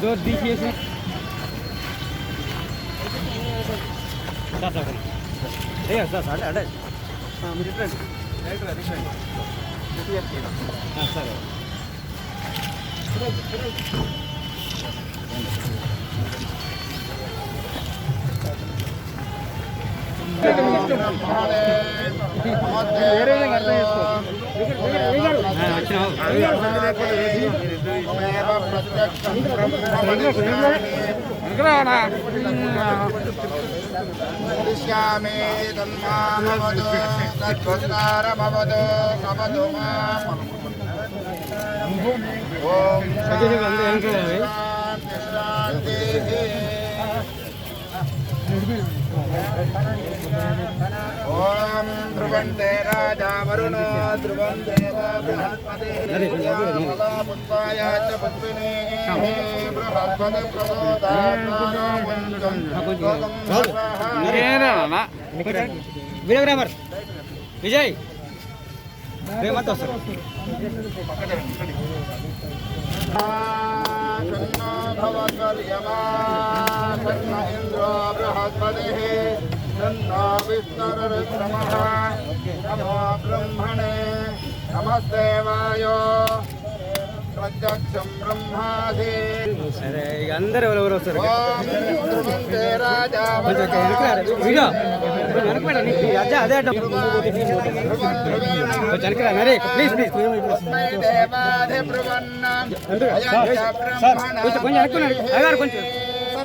Door दीजिए ओम ध्रुवन्ते राजा वरुणो ध्रुवं देव बृहस्पतिर्या पुष्पाय च पद्मिने बृहस्पति वीडियोग्राफर विजय मत इंद्रो बृहस्पतिः तन्नो विष्णुरुक्रमः नमो ब्रह्मणे नमस्ते वायो प्रत्यक्षं ब्रह्मादि अरे अंदर ఎవరెవరు వస్తారు ध्रुवन्ते राजा వీడియో వెనకబెడ నీ అజ్జా అదే అడ్డం చనకరా నరే ప్లీజ్ దేవాదే బ్రహ్మణం సార్ కొంచెం అనుకున్నాడు అయ్యారు కొంచెం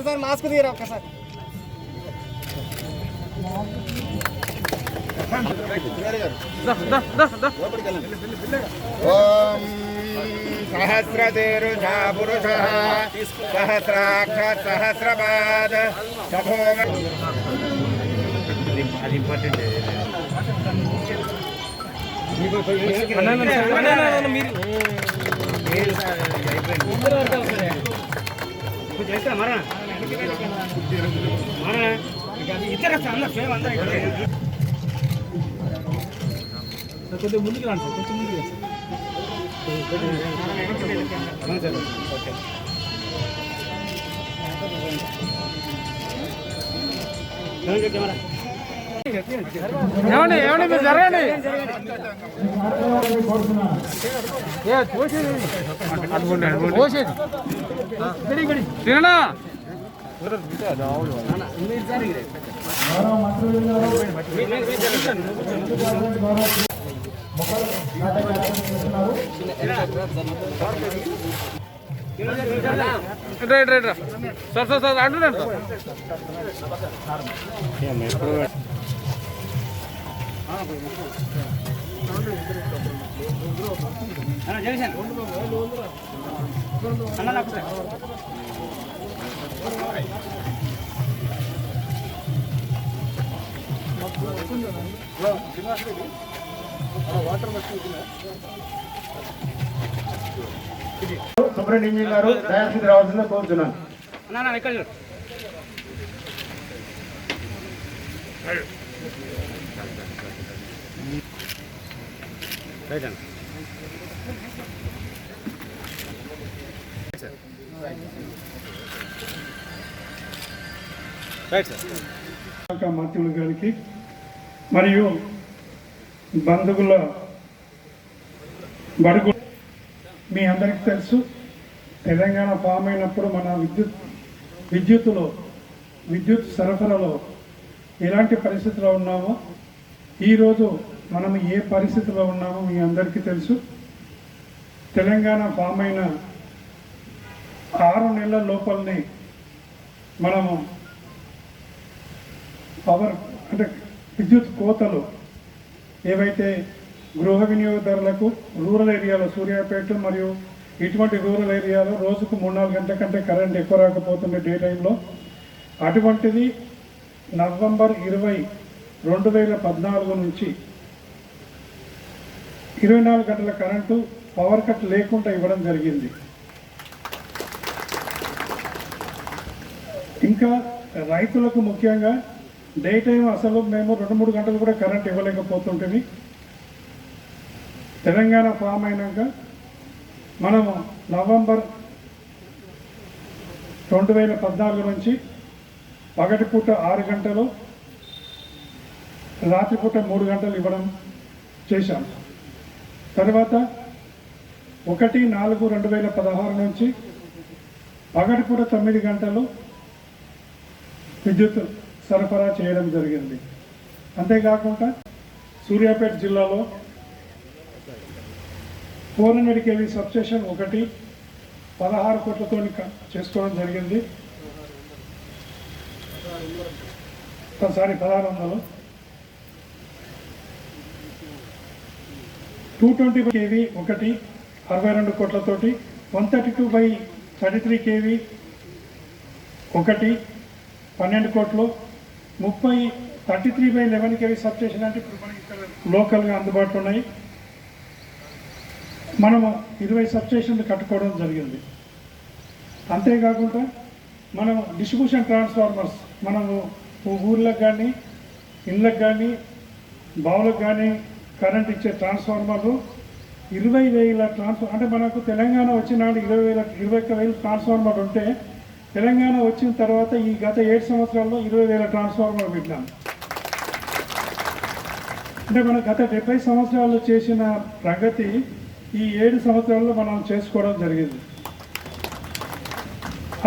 సార్ మాస్క్ తీయరా ఒక్కసారి ओम सहस्रतेरुषा पुरुषः सहस्राक्ष सहस्रपाद అది ఇంపార్టెంట్ చేస్తా మరా ఇద్దరు అందరు సేమ్ అందరూ కొంచెం ముందుకు రాండి సార్ కొంచెం ముందుకు ఓకే కెమెరా ఏమండి ఏమండి మీరు జరగండి తినడా right right sir sir sir అంటున్నాను సుబ్రహ్మణ్యం గారు దయాసిద్ధి రావాల్సిందిగా కోరుతున్నాను. మంత్రులు గారికి మరియు బంధువుల బడుగు మీ అందరికీ తెలుసు, తెలంగాణ ఫామ్ అయినప్పుడు మన విద్యుత్ సరఫరాలో ఎలాంటి పరిస్థితిలో ఉన్నామో, ఈరోజు మనం ఏ పరిస్థితిలో ఉన్నామో మీ అందరికీ తెలుసు. తెలంగాణ ఫామ్ అయిన 6 నెలల లోపలనే మనము పవర్ అంటే విద్యుత్ కోతలు ఏవైతే గృహ వినియోగదారులకు రూరల్ ఏరియాలో సూర్యాపేట మరియు ఇటువంటి రూరల్ ఏరియాలో రోజుకు 3-4 గంటల కంటే కరెంట్ ఎక్కువ రాకపోతుండే డే టైంలో, అటువంటిది నవంబర్ 20, 2014 నుంచి 24 గంటల కరెంటు పవర్ కట్ లేకుండా ఇవ్వడం జరిగింది. ఇంకా రైతులకు ముఖ్యంగా డే టైం అసలు మేము 2-3 గంటలు కూడా కరెంట్ ఇవ్వలేకపోతుంటుంది. తెలంగాణ ఫామ్ అయినాక మనము నవంబర్ 2014 నుంచి పగటిపూట 6 గంటలు, రాత్రిపూట 3 గంటలు ఇవ్వడం చేశాం. తర్వాత 1/4/2016 నుంచి పగటిపూట 9 గంటలు విద్యుత్ సరఫరా చేయడం జరిగింది. అంతేకాకుండా సూర్యాపేట జిల్లాలో 400 kV సబ్స్టేషన్ 16 కోట్లతో చేసుకోవడం జరిగింది. 1600 220 kV 62 కోట్లతోటి 132/33 kV 12 కోట్లు 33/11 kV సబ్స్టేషన్ అంటే ఇప్పుడు మనకి ఇక్కడ లోకల్గా అందుబాటులో ఉన్నాయి. మనము 20 సబ్స్టేషన్లు కట్టుకోవడం జరిగింది. అంతేకాకుండా మనం డిస్ట్రిబ్యూషన్ ట్రాన్స్ఫార్మర్స్ మనము ఊర్లకు కానీ ఇళ్ళకు కానీ బావులకు కానీ కరెంట్ ఇచ్చే ట్రాన్స్ఫార్మర్లు 20,000 అంటే మనకు తెలంగాణ వచ్చినాడు 21,000 ట్రాన్స్ఫార్మర్ ఉంటే తెలంగాణ వచ్చిన తర్వాత ఈ గత 7 సంవత్సరాల్లో 20,000 ట్రాన్స్ఫార్మర్ పెట్టాం. అంటే మన గత 70 సంవత్సరాల్లో చేసిన ప్రగతి ఈ 7 సంవత్సరాల్లో మనం చేసుకోవడం జరిగింది.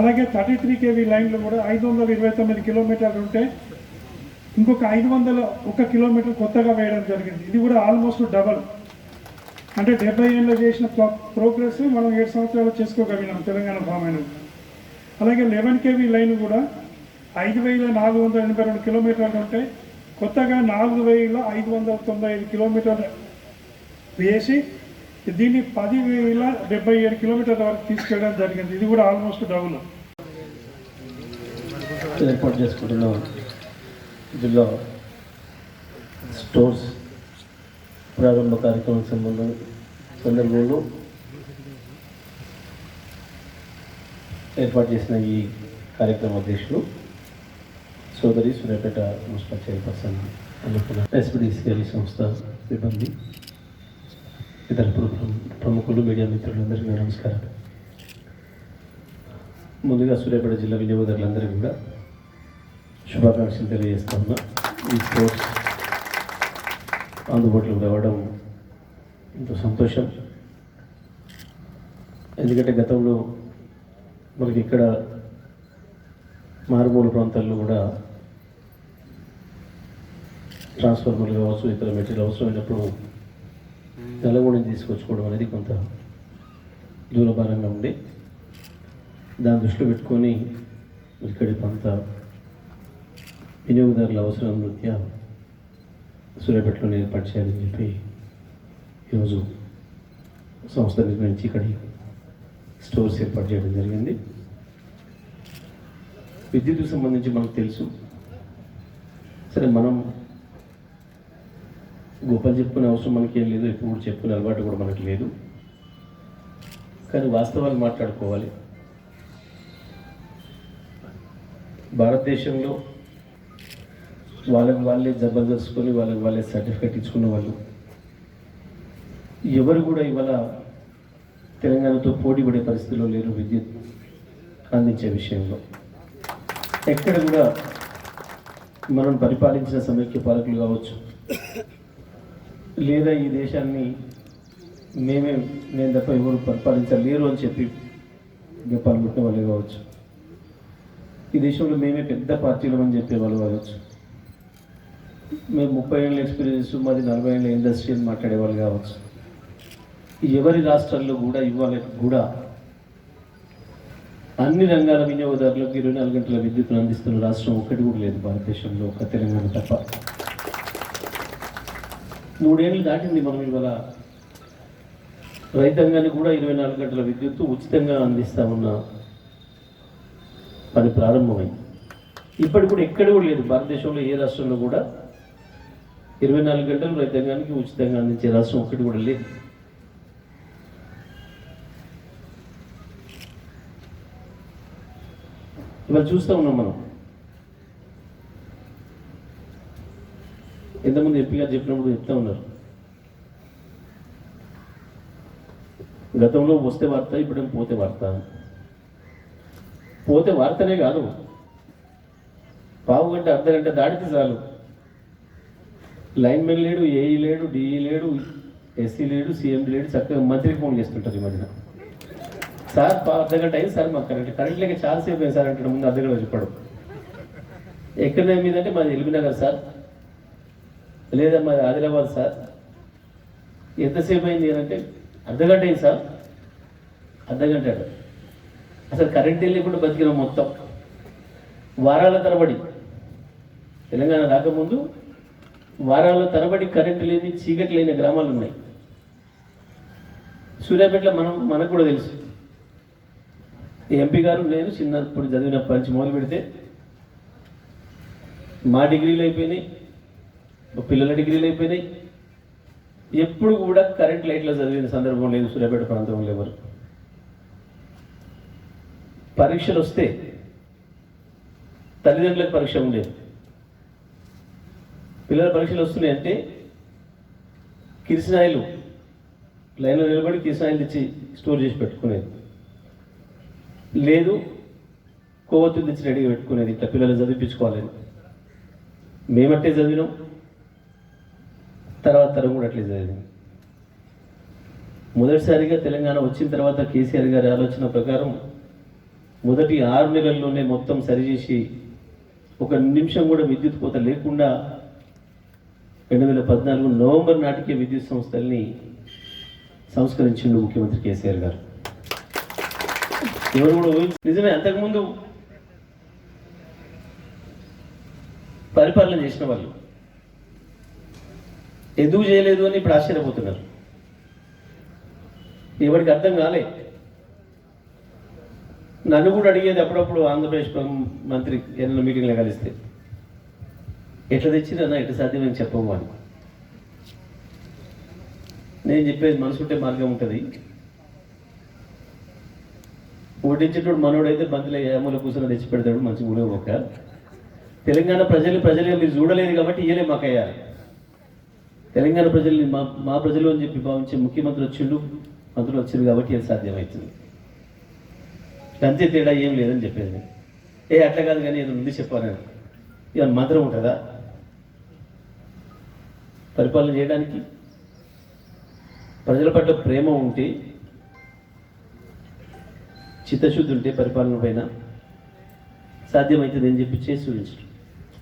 అలాగే 33 kV లైన్లు కూడా 529 కిలోమీటర్లు ఉంటే ఇంకొక 501 కిలోమీటర్ కొత్తగా వేయడం జరిగింది. ఇది కూడా ఆల్మోస్ట్ డబల్. అంటే 70 ఏళ్ళు చేసిన ప్రోగ్రెస్ మనం 7 సంవత్సరాలు చేసుకోగలిగినాం తెలంగాణ ఫామ్ అయిన. అలాగే 11 kV లైన్ కూడా 5,482 కిలోమీటర్లు ఉంటే కొత్తగా 4,595 కిలోమీటర్లు వేసి దీన్ని 10,077 కిలోమీటర్ల వరకు తీసుకెళ్ళడం జరిగింది. ఇది కూడా ఆల్మోస్ట్ డబుల్. ఏర్పాటు చేసుకుంటున్న జిల్లా స్టోర్స్ ప్రారంభ కార్యక్రమం సందర్భంలో ఏర్పాటు చేసిన ఈ కార్యక్రమ అధ్యక్షులు సోదరి సూర్యాపేట మున్సిపల్ చైర్పర్సన్ అనుకున్న ఎస్పీడీసీఎల్ సంస్థ సిబ్బంది, ఇతర ప్రముఖులు, మీడియా మిత్రులందరికీ నమస్కారం. ముందుగా సూర్యాపేట జిల్లా వినియోగదారులందరికీ కూడా శుభాకాంక్షలు తెలియజేస్తా ఉన్నా. ఈ స్పోర్ట్స్ అందుబాటులోకి రావడం ఎంతో సంతోషం. ఎందుకంటే గతంలో మనకి ఇక్కడ మారుమూల ప్రాంతాల్లో కూడా ట్రాన్స్ఫార్మర్లు కావచ్చు, ఇతర మెటీరియల్ అవసరమైనప్పుడు నల్లగొండని తీసుకొచ్చుకోవడం అనేది కొంత దూరభారంగా ఉండి దాన్ని దృష్టిలో పెట్టుకొని ఇక్కడి కొంత వినియోగదారుల అవసరం రీత్యా సూర్యాపేటలో ఏర్పాటు చేయాలని చెప్పి ఈరోజు సంస్థ నిర్వహించి ఇక్కడ స్టోర్స్ ఏర్పాటు చేయడం జరిగింది. విద్యుత్కు సంబంధించి మనకు తెలుసు. సరే, మనం గొప్పలు చెప్పుకునే అవసరం మనకి ఏం లేదు, ఎప్పుడు చెప్పుకునే అలవాటు కూడా మనకు లేదు. కానీ వాస్తవాలు మాట్లాడుకోవాలి. భారతదేశంలో వాళ్ళే జబర్దస్తుకొని వాళ్ళే సర్టిఫికేట్ ఇచ్చుకున్న వాళ్ళు ఎవరు కూడా ఇవాళ తెలంగాణతో పోటీ పడే పరిస్థితిలో లేరు. విద్యుత్ అందించే విషయంలో ఎక్కడ కూడా మనం పరిపాలించిన సమైక్య పాలకులు కావచ్చు, లేదా ఈ దేశాన్ని నేను తప్ప ఎవరు పరిపాలించలేరు అని చెప్పి పాల్గొట్టిన వాళ్ళు కావచ్చు, ఈ దేశంలో మేమే పెద్ద పార్టీలు అని చెప్పే వాళ్ళు కావచ్చు, మేము 30 ఏళ్ళ ఎక్స్పీరియన్స్, మాది 40 ఏళ్ళ ఇండస్ట్రీ అని మాట్లాడేవాళ్ళు కావచ్చు. ఎవరి రాష్ట్రాల్లో కూడా ఇవాళ కూడా అన్ని రంగాల వినియోగదారులకు 24 గంటల విద్యుత్తును అందిస్తున్న రాష్ట్రం ఒక్కటి కూడా లేదు భారతదేశంలో, ఒక తెలంగాణ తప్ప. 3 ఏళ్ళు దాటింది. మనం ఇవాళ రైతాంగానికి కూడా 24 గంటల విద్యుత్తు ఉచితంగా అందిస్తా ఉన్న పని ప్రారంభమైంది. ఇప్పటి కూడా ఎక్కడ కూడా లేదు భారతదేశంలో, ఏ రాష్ట్రంలో కూడా 24 గంటలు రైతాంగానికి ఉచితంగా అందించే రాష్ట్రం ఒక్కటి కూడా లేదు. ఇవాళ చూస్తూ ఉన్నాం మనం ఎంతమంది ఎంపీ గారు చెప్పినప్పుడు చెప్తా ఉన్నారు, గతంలో వస్తే వార్త, ఇప్పుడు పోతే వార్త. పోతే వార్తనే కాదు, పావు గంట అర్ధ గంట దాటితే చాలు లైన్మెన్ లేడు, ఏఈ లేడు, డిఈ లేడు, ఎస్సీ లేడు, సీఎం లేడు, చక్కగా మంత్రికి ఫోన్ చేస్తుంటారు ఈ మధ్యన. సార్ అర్ధ గంట అయింది సార్ మాకు కరెంట్ లేక చాలాసేపు అయింది సార్ అంటే ముందు అర్ధ గంట చెప్పాడు. ఎక్కడ మీదంటే మాది ఎల్బీనగర్ సార్, లేదా మాది ఆదిలాబాద్ సార్. ఎంతసేపు అయింది అంటే అర్ధ గంట అయింది సార్. అర్ధ గంట అసలు కరెంట్ లేకుండా బతికినాం మొత్తం వారాల తరబడి. తెలంగాణ రాకముందు వారాల తరబడి కరెంటు లేని, చీకటి లేని గ్రామాలు ఉన్నాయి. సూర్యాపేటలో మనకు కూడా తెలుసు. ఎంపీ గారు నేను చిన్నప్పుడు చదివినప్పటి నుంచి మొదలు పెడితే మా డిగ్రీలు అయిపోయినాయి, పిల్లల డిగ్రీలు అయిపోయినాయి. ఎప్పుడు కూడా కరెంట్ లైట్లో చదివిన సందర్భం లేదు సూర్యాపేట ప్రాంతంలో ఎవరు. పరీక్షలు వస్తే తల్లిదండ్రులకు పరీక్ష ఉండేది. పిల్లల పరీక్షలు వస్తున్నాయంటే కిరసనాయిలు లైన్లో నిలబడి కిరసనాయిలు తెచ్చి స్టోర్ చేసి పెట్టుకునేది, లేదు కొవ్వొత్తులు తెచ్చి రెడీగా పెట్టుకునేది. ఇట్లా పిల్లలు చదివించుకోవాలని మేమట్టే చదివినాం, తర్వాత తరం కూడా అట్లే చదివినాం. మొదటిసారిగా తెలంగాణ వచ్చిన తర్వాత కేసీఆర్ గారి ఆలోచన ప్రకారం మొదటి 6 నెలల్లోనే మొత్తం సరిచేసి ఒక నిమిషం కూడా విద్యుత్ కోత లేకుండా 2014 నవంబర్ నాటికే విద్యుత్ సంస్థల్ని సంస్కరించిండు ముఖ్యమంత్రి కేసీఆర్ గారు. ఎవరు కూడా నిజమే, అంతకుముందు పరిపాలన చేసిన వాళ్ళు ఎందుకు చేయలేదు అని ఇప్పుడు ఆశ్చర్యపోతున్నారు. ఎవరికి అర్థం కాలే. నన్ను కూడా అడిగేది అప్పుడప్పుడు ఆంధ్రప్రదేశ్ మంత్రి ఏదైనా మీటింగ్లో కలిస్తే, ఎట్లా తెచ్చిరన్నా ఎట్లా సాధ్యమని చెప్పము అని. నేను చెప్పేది మనసుంటే మార్గం ఉంటుంది. ఓడించేటోడు మనోడైతే బంతులు ఏమూల కూర్చొని తెచ్చి పెడతాడు మంచి మూడో ఒక. తెలంగాణ ప్రజలుగా మీరు చూడలేదు కాబట్టి ఇయ్యలే మాకు అయ్యారు. తెలంగాణ ప్రజల్ని మా ప్రజలు అని చెప్పి భావించే ముఖ్యమంత్రి వచ్చిండు, మంత్రులు వచ్చిండు కాబట్టి ఇది సాధ్యమవుతుంది. అంతే, తేడా ఏం లేదని చెప్పేది. అట్లా కాదు కానీ ఏదో ఉంది చెప్పాను. ఇక మంత్రం ఉంటుందా పరిపాలన చేయడానికి? ప్రజల పట్ల ప్రేమ ఉంటే, చిత్తశుద్ధి ఉంటే పరిపాలన పైన సాధ్యమవుతుంది అని చెప్పి చేసి చూపించారు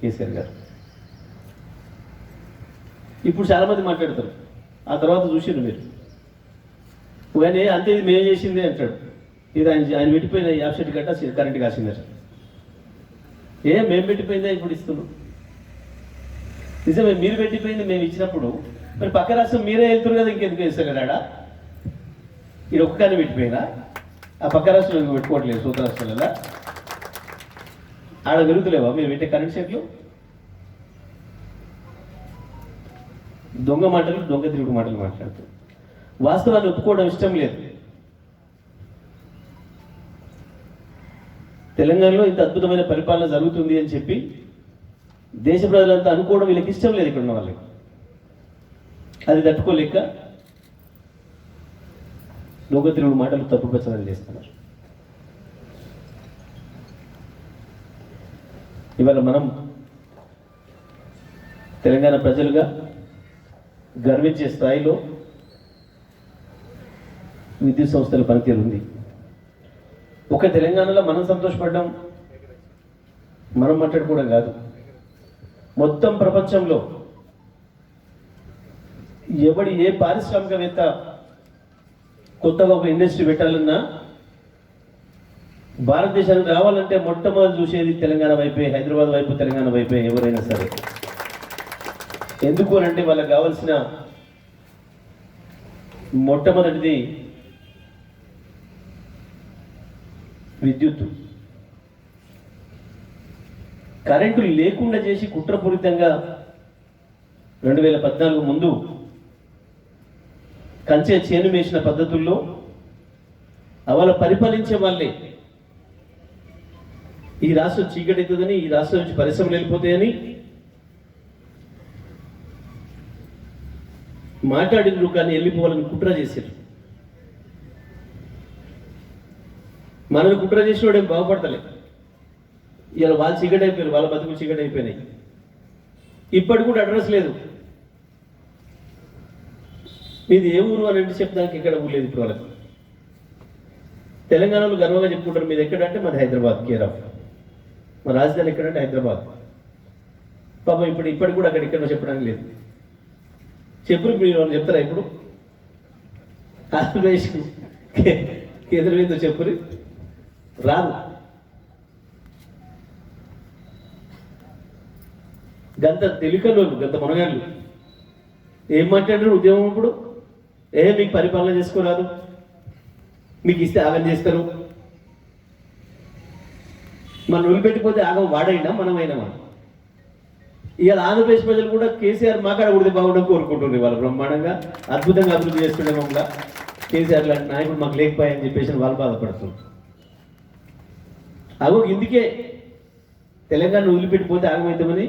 కేసీఆర్ గారు. ఇప్పుడు చాలామంది మాట్లాడతారు, ఆ తర్వాత చూసిండ్రు మీరు కానీ అంతే ఇది మేము చేసిందే అంటాడు. ఇది ఆయన పెట్టిపోయిన యాప్సెట్ గట్ట కరెంట్ కాసిందట. మేము పెట్టిపోయిందా ఇప్పుడు ఇస్తున్నాం? నిజమే, మీరు పెట్టిపోయింది మేము ఇచ్చినప్పుడు మరి పక్క రాష్ట్రం మీరే వెళ్తున్నారు కదా, ఇంకెందుకు వేస్తాడా? ఇది ఒక్కగానే పెట్టిపోయినా ఆ పక్క రాష్ట్రంలో పెట్టుకోవట్లేదు, సూత రాష్ట్రాలలో ఆడ వెలుగుతలేవా మీరు పెట్టే కరెంట్ సెట్లు? దొంగ మాటలు, దొంగ తిరుగుడు మాటలు మాట్లాడుతూ వాస్తవాన్ని ఒప్పుకోవడం ఇష్టం లేదు. తెలంగాణలో ఇంత అద్భుతమైన పరిపాలన జరుగుతుంది అని చెప్పి దేశ ప్రజలంతా అనుకోవడం వీళ్ళకి ఇష్టం లేదు. ఇక్కడ ఉన్న వాళ్ళకి అది తట్టుకోలేక దొంగ తిరుగుడు మాటలు, తప్పు ప్రచారాలు చేస్తున్నారు. ఇవాళ మనం తెలంగాణ ప్రజలుగా గర్వించే స్థాయిలో విద్యుత్ సంస్థల పనితీరు ఉంది. ఒక తెలంగాణలో మనం సంతోషపడ్డాం, మనం మాట్లాడుకోవడం కాదు, మొత్తం ప్రపంచంలో ఎవడి ఏ పారిశ్రామికవేత్త కొత్తగా ఒక ఇండస్ట్రీ పెట్టాలన్నా భారతదేశానికి రావాలంటే మొట్టమొదటి చూసేది తెలంగాణ వైపే, హైదరాబాద్ వైపు, తెలంగాణ వైపే ఎవరైనా సరే. ఎందుకు అంటే వాళ్ళకి కావాల్సిన మొట్టమొదటిది విద్యుత్తు. కరెంటు లేకుండా చేసి కుట్రపూరితంగా 2014 ముందు కంచె చేను వేసిన పద్ధతుల్లో అవల పరిపాలించే వాళ్ళే ఈ రాష్ట్రం చీకటెత్తుందని, ఈ రాష్ట్రం నుంచి పరిశ్రమలు వెళ్ళిపోతాయని మాట్లాడినరు కానీ వెళ్ళిపోవాలని కుట్ర చేశారు. మనల్ని కుట్ర చేసిన వాడు ఏం బాగుపడతలే. ఇవాళ వాళ్ళు చీకటి అయిపోయారు, వాళ్ళ బతుకులు చీకటి అయిపోయినాయి. ఇప్పటికి కూడా అడ్రస్ లేదు. మీది ఏ ఊరు అని అంటే చెప్పడానికి ఎక్కడ ఊరు లేదు ఇప్పుడు వాళ్ళకి. తెలంగాణలో గర్వంగా చెప్పుకుంటారు మీది ఎక్కడంటే మాది హైదరాబాద్, కేర్ ఆఫ్. మా రాజధాని ఎక్కడంటే హైదరాబాద్. పాపం ఇప్పటికి కూడా అక్కడ ఎక్కడో చెప్పడానికి లేదు. చెప్పురు మీరు చెప్తారా ఇప్పుడు? ఆంధ్రప్రదేశ్ కేంద్రం ఏందో చెప్పురు రాదు. గంత తెలికలు, గంత మనగాళ్ళు ఏం మాట్లాడారు ఉద్యమం ఇప్పుడు? మీకు పరిపాలన చేసుకోరాదు, మీకు ఇస్తే ఆగం చేస్తారు. మనం వదిలిపెట్టిపోతే ఆగం వాడైనా మనమైనా మనం. ఇవాళ ఆంధ్రప్రదేశ్ ప్రజలు కూడా కేసీఆర్ మాకాడ ఉడితే బాగుండని కోరుకుంటుంది. వాళ్ళు బ్రహ్మాండంగా అద్భుతంగా అభివృద్ధి చేస్తుండే మమ్మల్ని కేసీఆర్ లాంటి నాయకుడు మాకు లేకపోయాయని చెప్పేసి వాళ్ళు బాధపడుతున్నారు. అగో ఇందుకే తెలంగాణ వదిలిపెట్టిపోతే ఆగమవుతామని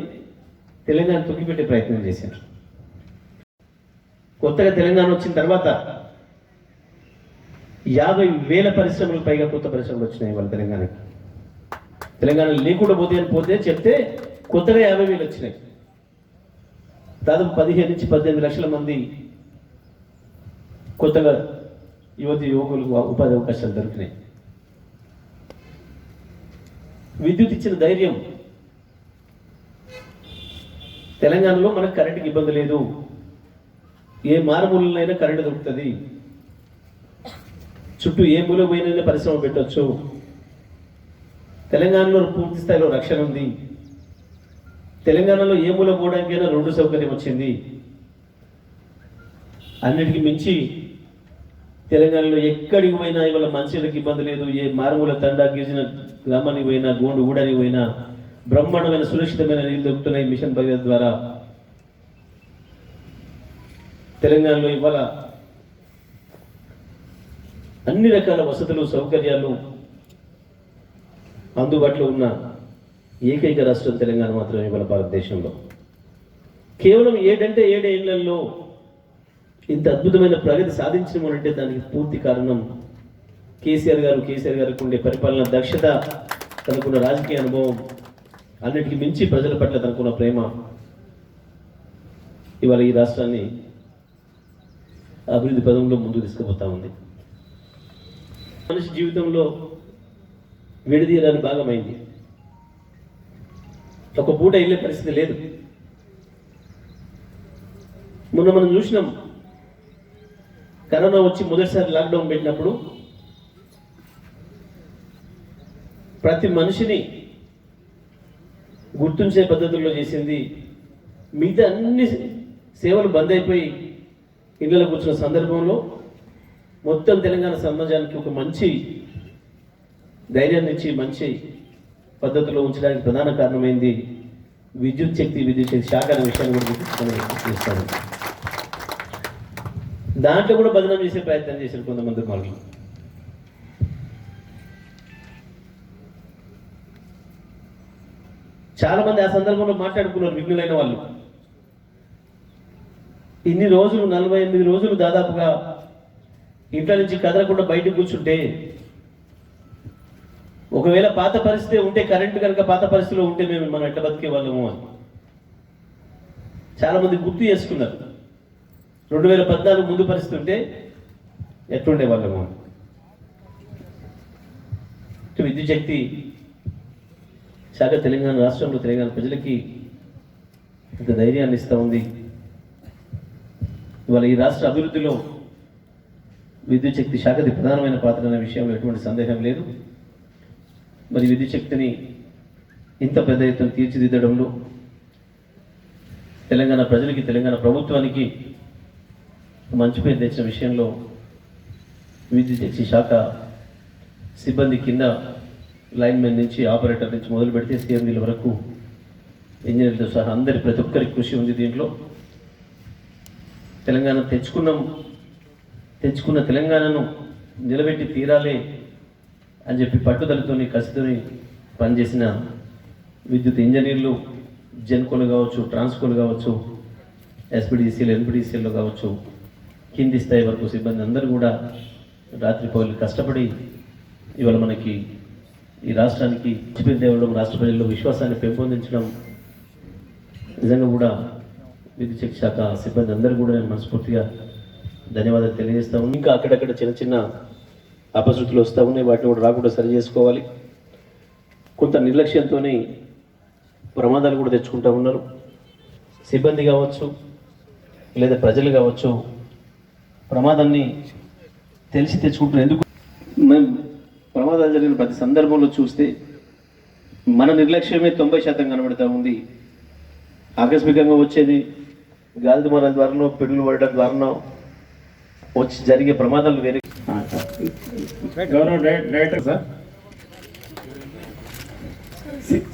తెలంగాణ తొక్కిపెట్టే ప్రయత్నం చేశారు. కొత్తగా తెలంగాణ వచ్చిన తర్వాత 50,000 పరిశ్రమలకు పైగా కొత్త పరిశ్రమలు వచ్చినాయి వాళ్ళ తెలంగాణకి. తెలంగాణ లేకుండా పోతే చెప్తే కొత్తగా 50,000 వచ్చినాయి. దాదాపు 15 నుంచి 18 లక్షల మంది కొత్తగా యువకులకు ఉపాధి అవకాశాలు దొరికినాయి. విద్యుత్ ఇచ్చిన ధైర్యం. తెలంగాణలో మనకు కరెంటుకి ఇబ్బంది లేదు, ఏ మారుమూలైనా కరెంటు దొరుకుతుంది, చుట్టూ ఏ మూల పోయినా పరిశ్రమ పెట్టవచ్చు, తెలంగాణలో పూర్తి స్థాయిలో రక్షణ ఉంది, తెలంగాణలో ఏ మూల పోవడానికైనా రోడ్డు సౌకర్యం వచ్చింది. అన్నిటికీ మించి తెలంగాణలో ఎక్కడికి పోయినా ఇవాళ మనుషులకు ఇబ్బంది లేదు. ఏ మారుమూల తండా గిరిజన గ్రామానికి పోయినా, గోండు ఊడానికి పోయినా బ్రహ్మాండమైన సురక్షితమైన నీళ్ళు దొరుకుతున్నాయి మిషన్ భగీరథ ద్వారా. తెలంగాణలో ఇవాళ అన్ని రకాల వసతులు సౌకర్యాలు అందుబాటులో ఉన్న ఏకైక రాష్ట్రం తెలంగాణ మాత్రమే ఇవాళ భారతదేశంలో. కేవలం 7 ఏళ్లలో ఇంత అద్భుతమైన ప్రగతి సాధించడం దానికి పూర్తి కారణం కేసీఆర్ గారికి ఉండే పరిపాలన దక్షత, తనకున్న రాజకీయ అనుభవం, అన్నిటికీ మించి ప్రజల పట్ల తనకున్న ప్రేమ ఇవాళ ఈ రాష్ట్రాన్ని అభివృద్ధి పదంలో ముందుకు తీసుకుపోతా ఉంది. మనిషి జీవితంలో విడదీయడానికి భాగమైంది. ఒక పూట వెళ్ళే పరిస్థితి లేదు. మొన్న మనం చూసినాం, కరోనా వచ్చి మొదటిసారి లాక్డౌన్ పెట్టినప్పుడు ప్రతి మనిషిని గుర్తుంచే పద్ధతుల్లో చేసింది. మిగతా అన్ని సేవలు బంద్ అయిపోయి ఇళ్ళలో కూర్చున్న సందర్భంలో మొత్తం తెలంగాణ సమాజానికి ఒక మంచి ధైర్యాన్ని ఇచ్చి మంచి పద్ధతిలో ఉంచడానికి ప్రధాన కారణమైంది విద్యుత్ శక్తి శాఖ అనే విషయాన్ని కూడా గుర్తిస్తాను. దాంట్లో కూడా బదనాం చేసే ప్రయత్నం చేశారు కొంతమంది వాళ్ళు. చాలా మంది ఆ సందర్భంలో మాట్లాడుకున్నారు విఘ్నులైన వాళ్ళు. ఇన్ని రోజులు 48 రోజులు దాదాపుగా ఇంట్లో నుంచి కదలకుండా బయటకు కూర్చుంటే, ఒకవేళ పాత పరిస్థితి ఉంటే, కరెంటు కనుక పాత పరిస్థితిలో ఉంటే మనం ఎట్లా బతికే వాళ్ళము అని చాలా మంది గుర్తు చేసుకున్నారు. 2014 ముందు పరిస్థితి ఉంటే ఎట్లుండే వాళ్ళము. విద్యుత్ శక్తి శాఖ తెలంగాణ రాష్ట్రంలో తెలంగాణ ప్రజలకి ఇంత ధైర్యాన్ని ఇస్తూ ఉంది. ఇవాళ ఈ రాష్ట్ర అభివృద్ధిలో విద్యుత్ శక్తి శాఖది ప్రధానమైన పాత్ర అనే విషయంలో ఎటువంటి సందేహం లేదు. మరి విద్యుత్ శక్తిని ఇంత పెద్ద ఎత్తున తీర్చిదిద్దడంలో తెలంగాణ ప్రజలకి, తెలంగాణ ప్రభుత్వానికి మంచి పేరు తెచ్చిన విషయంలో విద్యుత్ శక్తి శాఖ సిబ్బంది కింద లైన్మెన్ నుంచి, ఆపరేటర్ నుంచి మొదలు పెడితే సిఎండీల వరకు ఇంజనీర్లతో సహా ప్రతి ఒక్కరికి కృషి ఉంది. దీంట్లో తెలంగాణ తెచ్చుకున్న తెలంగాణను నిలబెట్టి తీరాలి అని చెప్పి పట్టుదలతోని, కసితోని పనిచేసిన విద్యుత్ ఇంజనీర్లు, జెన్కోలు కావచ్చు, ట్రాన్స్కోలు కావచ్చు, ఎస్పీడీసీలు, ఎన్పీడీసీలు కావచ్చు, కింది స్థాయి వరకు సిబ్బంది అందరూ కూడా రాత్రి పౌరులు కష్టపడి ఇవాళ మనకి ఈ రాష్ట్రానికి ఇవ్వడం, రాష్ట్ర ప్రజల్లో విశ్వాసాన్ని పెంపొందించడం నిజంగా కూడా విద్యుత్ శాఖ సిబ్బంది అందరూ కూడా నేను మనస్ఫూర్తిగా ధన్యవాదాలు తెలియజేస్తాము. ఇంకా అక్కడక్కడ చిన్న చిన్న అపశృతులు వస్తూ ఉన్నాయి, వాటిని కూడా రాకుండా సరి చేసుకోవాలి. కొంత నిర్లక్ష్యంతో ప్రమాదాలు కూడా తెచ్చుకుంటూ ఉన్నారు. సిబ్బంది కావచ్చు లేదా ప్రజలు కావచ్చు ప్రమాదాన్ని తెలిసి తెచ్చుకుంటున్నారు. ఎందుకు మేము ప్రమాదాలు జరిగిన ప్రతి సందర్భంలో చూస్తే మన నిర్లక్ష్యమే 90% కనబడుతూ ఉంది. ఆకస్మికంగా వచ్చేది గాలి దుమారాల ద్వారానో పిడుగులు పడడం ద్వారానో వచ్చి జరిగే ప్రమాదాలు వేరే. గౌరవ డైరెక్టర్ సార్,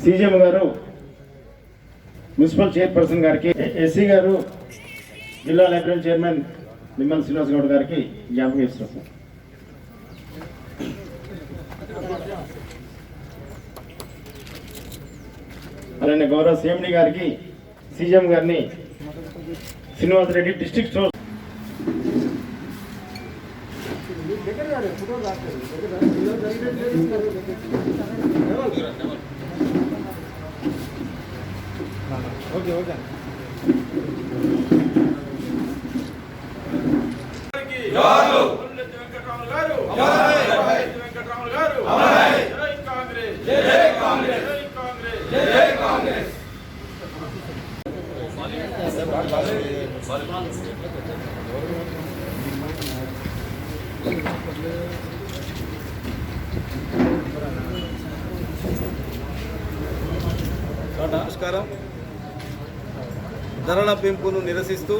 సీజీఎం గారు, మున్సిపల్ చైర్పర్సన్ గారికి, ఎస్సీ గారు, జిల్లా లైబ్రరీ చైర్మన్ నిమ్మల శ్రీనివాస్ గౌడ్ గారికి జ్ఞాపకం ఇస్తున్నాం సార్. అలానే గౌరవ సిఎండి గారికి, సీఎం గారిని, శ్రీనివాస్ రెడ్డి డిస్ట్రిక్ట్ స్టోర్ నమస్కారం. ధరల పెంపును నిరసిస్తూ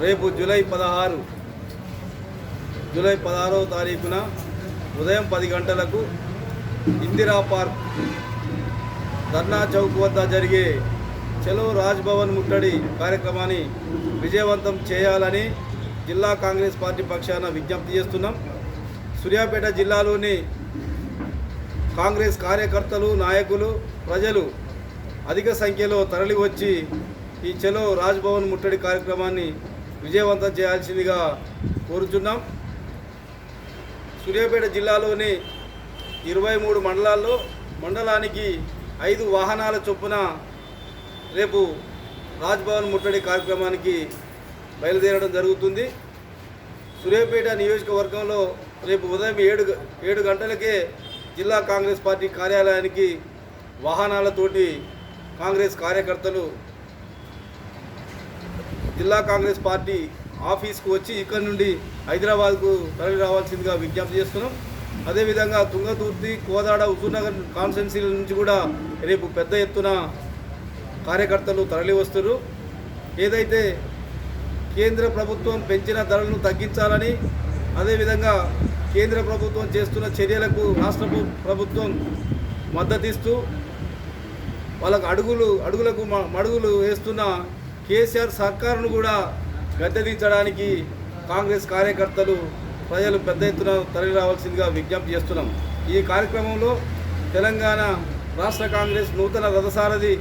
రేపు జూలై 16వ తారీఖున ఉదయం 10 గంటలకు ఇందిరా పార్క్ ధర్నా చౌక్ వద్ద జరిగే చలో రాజ్భవన్ ముట్టడి కార్యక్రమాన్ని విజయవంతం చేయాలని జిల్లా కాంగ్రెస్ పార్టీ పక్షాన విజ్ఞప్తి చేస్తున్నాం. సూర్యాపేట జిల్లాలోని కాంగ్రెస్ కార్యకర్తలు, నాయకులు, ప్రజలు అధిక సంఖ్యలో తరలి వచ్చి ఈ చలో రాజ్భవన్ ముట్టడి కార్యక్రమాన్ని విజయవంతం చేయాల్సిందిగా కోరుచున్నాం. సూర్యాపేట జిల్లాలోని 23 మండలాల్లో మండలానికి 5 వాహనాల చొప్పున రేపు రాజ్భవన్ ముట్టడి కార్యక్రమానికి బయలుదేరడం జరుగుతుంది. సూర్యాపేట నియోజకవర్గంలో రేపు ఉదయం 7 గంటలకే జిల్లా కాంగ్రెస్ పార్టీ కార్యాలయానికి వాహనాలతోటి కాంగ్రెస్ కార్యకర్తలు జిల్లా కాంగ్రెస్ పార్టీ ఆఫీస్కు వచ్చి ఇక్కడ నుండి హైదరాబాద్కు తరలి రావాల్సిందిగా విజ్ఞప్తి చేస్తున్నాం. అదేవిధంగా తుంగతుర్తి, కోదాడ, హుజూర్నగర్ కాన్స్టిట్యున్సీల నుంచి కూడా రేపు పెద్ద ఎత్తున కార్యకర్తలు తరలి వస్తున్నారు. ఏదైతే కేంద్ర ప్రభుత్వం పెంచిన ధరలను తగ్గించాలని, అదేవిధంగా కేంద్ర ప్రభుత్వం చేస్తున్న చర్యలకు రాష్ట్ర ప్రభుత్వం మద్దతిస్తూ వాళ్ళకు అడుగులకు మడుగులు వేస్తున్న కేసీఆర్ సర్కారును కూడా గద్దెదించడానికి కాంగ్రెస్ కార్యకర్తలు, ప్రజలు పెద్ద ఎత్తున తరలి రావాల్సిందిగా విజ్ఞప్తి చేస్తున్నాం. ఈ కార్యక్రమంలో తెలంగాణ రాష్ట్ర కాంగ్రెస్ నూతన రథసారథి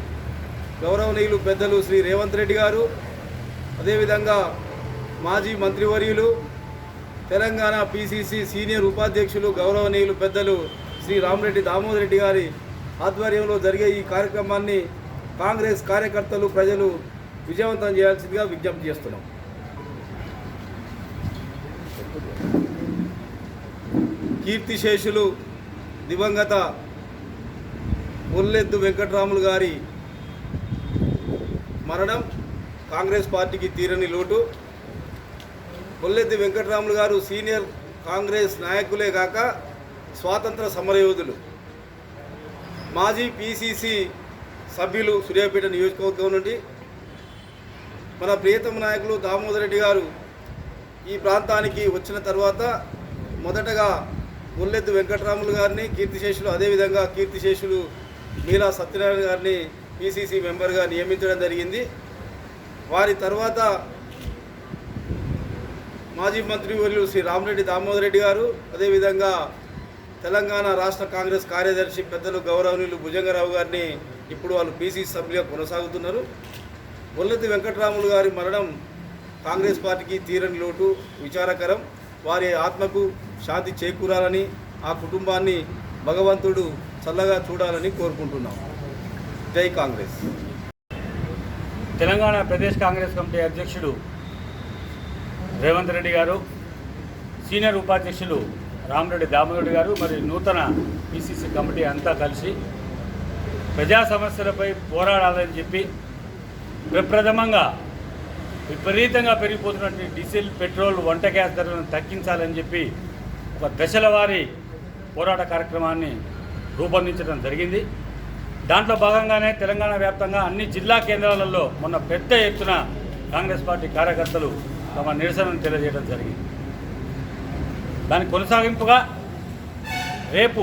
గౌరవనీయులు పెద్దలు శ్రీ రేవంత్ రెడ్డి గారు, అదేవిధంగా మాజీ మంత్రివర్యులు, తెలంగాణ పిసిసి సీనియర్ ఉపాధ్యక్షులు గౌరవనీయులు పెద్దలు శ్రీ రామరెడ్డి దామోదర్ రెడ్డి గారి ఆధ్వర్యంలో జరిగే ఈ కార్యక్రమాన్ని కాంగ్రెస్ కార్యకర్తలు, ప్రజలు విజయవంతం చేయాల్సిందిగా విజ్ఞప్తి చేస్తున్నాం. కీర్తిశేషులు దివంగత ముల్లెద్దు వెంకట్రాములు గారి మరణం కాంగ్రెస్ పార్టీకి తీరని లోటు. ముల్లెద్ది వెంకట్రాములు గారు సీనియర్ కాంగ్రెస్ నాయకులే కాక స్వాతంత్ర సమరయోధులు, మాజీ పిసిసి సభ్యులు సూర్యాపేట నియోజకవర్గం నుండి. మన ప్రియతమ నాయకులు దామోదర్ రెడ్డి గారు ఈ ప్రాంతానికి వచ్చిన తర్వాత మొదటగా ముల్లెద్దు వెంకట్రాములు గారిని కీర్తిశేషులు, అదేవిధంగా కీర్తిశేషులు మీలా సత్యనారాయణ గారిని పిసిసి మెంబర్గా నియమించడం జరిగింది. వారి తర్వాత మాజీ మంత్రివర్యులు శ్రీ రామరెడ్డి దామోదర్ రెడ్డి గారు, అదేవిధంగా తెలంగాణ రాష్ట్ర కాంగ్రెస్ కార్యదర్శి పెద్దలు గౌరవనీయులు భుజంగరావు గారిని ఇప్పుడు వాళ్ళు పిసిసి సభ్యులుగా కొనసాగుతున్నారు. ముల్లెద్ది వెంకట్రాములు గారి మరణం కాంగ్రెస్ పార్టీకి తీరని లోటు విచారకరం. వారి ఆత్మకు శాంతి చేకూరాలని, ఆ కుటుంబాన్ని భగవంతుడు చల్లగా చూడాలని కోరుకుంటున్నాం. జై కాంగ్రెస్. తెలంగాణ ప్రదేశ్ కాంగ్రెస్ కమిటీ అధ్యక్షుడు రేవంత్ రెడ్డి గారు, సీనియర్ ఉపాధ్యక్షులు రామరెడ్డి దామోదర్ గారు, మరి నూతన పిసిసి కమిటీ అంతా కలిసి ప్రజా సమస్యలపై పోరాడాలని చెప్పి ప్రప్రథమంగా విపరీతంగా పెరిగిపోతున్నటువంటి డీజిల్, పెట్రోల్, వంట గ్యాస్ ధరలను తగ్గించాలని చెప్పి ఒక దశల వారీ పోరాట కార్యక్రమాన్ని రూపొందించడం జరిగింది. దాంట్లో భాగంగానే తెలంగాణ వ్యాప్తంగా అన్ని జిల్లా కేంద్రాలలో మొన్న పెద్ద ఎత్తున కాంగ్రెస్ పార్టీ కార్యకర్తలు తమ నిరసనను తెలియజేయడం జరిగింది. దానికి కొనసాగింపుగా రేపు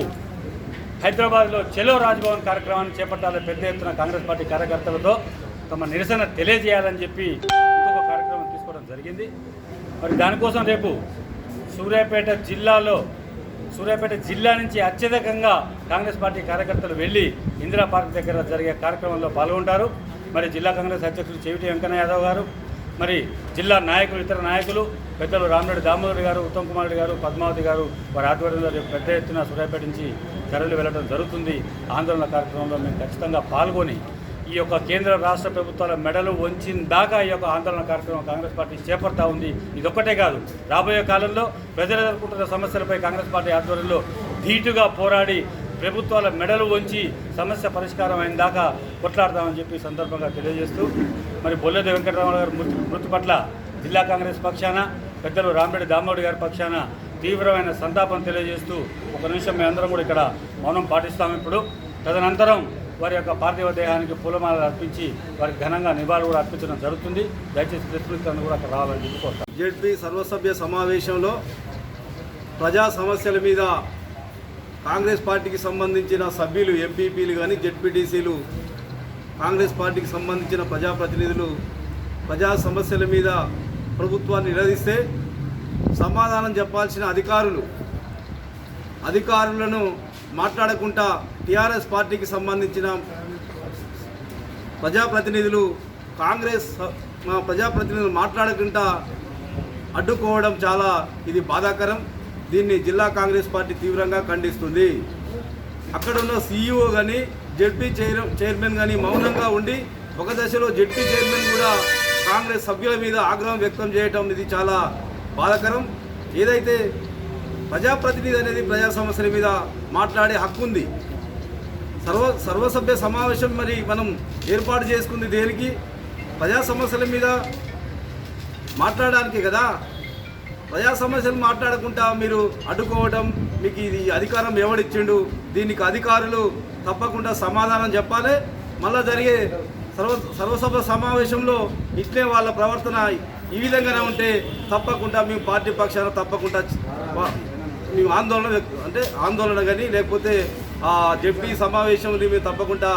హైదరాబాద్లో చెలో రాజ్భవన్ కార్యక్రమాన్ని చేపట్టాలని పెద్ద ఎత్తున కాంగ్రెస్ పార్టీ కార్యకర్తలతో తమ నిరసన తెలియజేయాలని చెప్పి ఇంకొక కార్యక్రమం తీసుకోవడం జరిగింది. మరి దానికోసం రేపు సూర్యాపేట జిల్లా నుంచి అత్యధికంగా కాంగ్రెస్ పార్టీ కార్యకర్తలు వెళ్ళి ఇందిరా పార్క్ దగ్గర జరిగే కార్యక్రమంలో పాల్గొంటారు. మరి జిల్లా కాంగ్రెస్ అధ్యక్షులు చెవిటి వెంకన్న యాదవ్ గారు, మరి జిల్లా నాయకులు, ఇతర నాయకులు, పెద్దలు రామరెడ్డి దామోదర్ గారు, ఉత్తమ్ కుమార్ రెడ్డి గారు, పద్మావతి గారు వారి ఆధ్వర్యంలో రేపు పెద్ద ఎత్తున సూర్యాపేట నుంచి తరలి వెళ్ళడం జరుగుతుంది. ఆందోళన కార్యక్రమంలో మేము ఖచ్చితంగా పాల్గొని ఈ యొక్క కేంద్ర రాష్ట్ర ప్రభుత్వాల మెడలు వంచిన దాకా ఈ యొక్క ఆందోళన కార్యక్రమం కాంగ్రెస్ పార్టీ చేపడతా ఉంది. ఇదొక్కటే కాదు, రాబోయే కాలంలో ప్రజలు ఎదుర్కొంటున్న సమస్యలపై కాంగ్రెస్ పార్టీ ఆధ్వర్యంలో ధీటుగా పోరాడి ప్రభుత్వాల మెడలు వంచి సమస్య పరిష్కారం అయిన దాకా కొట్లాడతామని చెప్పి సందర్భంగా తెలియజేస్తూ, మరి బొల్లెద వెంకటరామరావు గారి మృతి పట్ల జిల్లా కాంగ్రెస్ పక్షాన, పెద్దలు రామరెడ్డి దామోదర్ గారి పక్షాన తీవ్రమైన సంతాపం తెలియజేస్తూ ఒక నిమిషం మేమందరం కూడా ఇక్కడ మౌనం పాటిస్తాం. ఇప్పుడు తదనంతరం వారి యొక్క పార్థివ దేహానికి పూలమాలలు అర్పించి వారికి ఘనంగా నివాళులు కూడా అర్పించడం జరుగుతుంది. దయచేసి ప్రతినిధులను కూడా అక్కడ రావాలని చెప్పి కోరుతాం. జెడ్పీ సర్వసభ్య సమావేశంలో ప్రజా సమస్యల మీద కాంగ్రెస్ పార్టీకి సంబంధించిన సభ్యులు, ఎంపీపీలు కానీ జెడ్పీటీసీలు, కాంగ్రెస్ పార్టీకి సంబంధించిన ప్రజాప్రతినిధులు ప్రజా సమస్యల మీద ప్రభుత్వాన్ని నిలదీస్తే సమాధానం చెప్పాల్సిన అధికారులను మాట్లాడకుండా టీఆర్ఎస్ పార్టీకి సంబంధించిన ప్రజాప్రతినిధులు ప్రజాప్రతినిధులు మాట్లాడకుండా అడ్డుకోవడం ఇది బాధాకరం. దీన్ని జిల్లా కాంగ్రెస్ పార్టీ తీవ్రంగా ఖండిస్తుంది. అక్కడ ఉన్న సీఈఓ కానీ జెడ్పీ చైర్మన్ కానీ మౌనంగా ఉండి ఒక దశలో జెడ్పీ చైర్మన్ కూడా కాంగ్రెస్ సభ్యుల మీద ఆగ్రహం వ్యక్తం చేయటం ఇది చాలా బాధాకరం. ఏదైతే ప్రజాప్రతినిధి అనేది ప్రజా సమస్యల మీద మాట్లాడే హక్కు ఉంది. సర్వసభ్య సమావేశం మరి మనం ఏర్పాటు చేసుకుంది దేనికి? ప్రజా సమస్యల మీద మాట్లాడడానికి కదా. ప్రజా సమస్యలు మాట్లాడకుండా మీరు అడ్డుకోవడం, మీకు ఇది అధికారం ఎవడిచ్చిండు? దీనికి అధికారులు తప్పకుండా సమాధానం చెప్పాలి. మళ్ళా జరిగే సర్వసభ సమావేశంలో ఇట్లే వాళ్ళ ప్రవర్తన ఈ విధంగానే ఉంటే తప్పకుండా మేము పార్టీ పక్షాన తప్పకుండా మేము ఆందోళన కానీ లేకపోతే ఆ జెడ్పీ సమావేశం మేము తప్పకుండా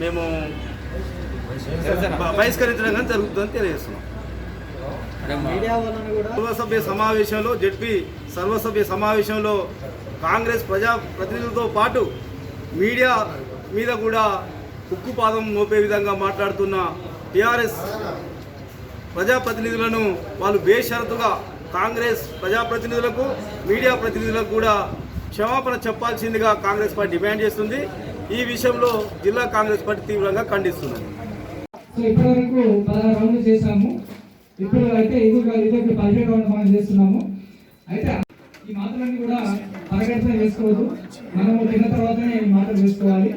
మేము బహిష్కరించడం కానీ జరుగుతుందని తెలియజేస్తున్నాం. సర్వసభ్య సమావేశంలో జెడ్పీ సర్వసభ్య సమావేశంలో కాంగ్రెస్ ప్రజాప్రతినిధులతో పాటు మీడియా మీద కూడా ఉక్కుపాదం మోపే విధంగా మాట్లాడుతున్న టీఆర్ఎస్ ప్రజాప్రతినిధులను వాళ్ళు బేషరతుగా కాంగ్రెస్ ప్రజాప్రతినిధులకు, మీడియా ప్రతినిధులకు కూడా క్షమాపణ చెప్పాల్సిందిగా కాంగ్రెస్ పార్టీ డిమాండ్ చేస్తుంది. ఈ విషయంలో జిల్లా కాంగ్రెస్ పార్టీ తీవ్రంగా ఖండిస్తుంది. ఇప్పటివరకు 16 రౌండ్లు చేశాము. ఇప్పుడు అయితే ఇది 17 రౌండ్ మనం చేస్తున్నాము. అయితే ఈ మాటలన్నీ కూడా పరగడపై వేసుకోవద్దు. మనము తిన్న తర్వాతనే ఈ మాటలు వేసుకోవాలి.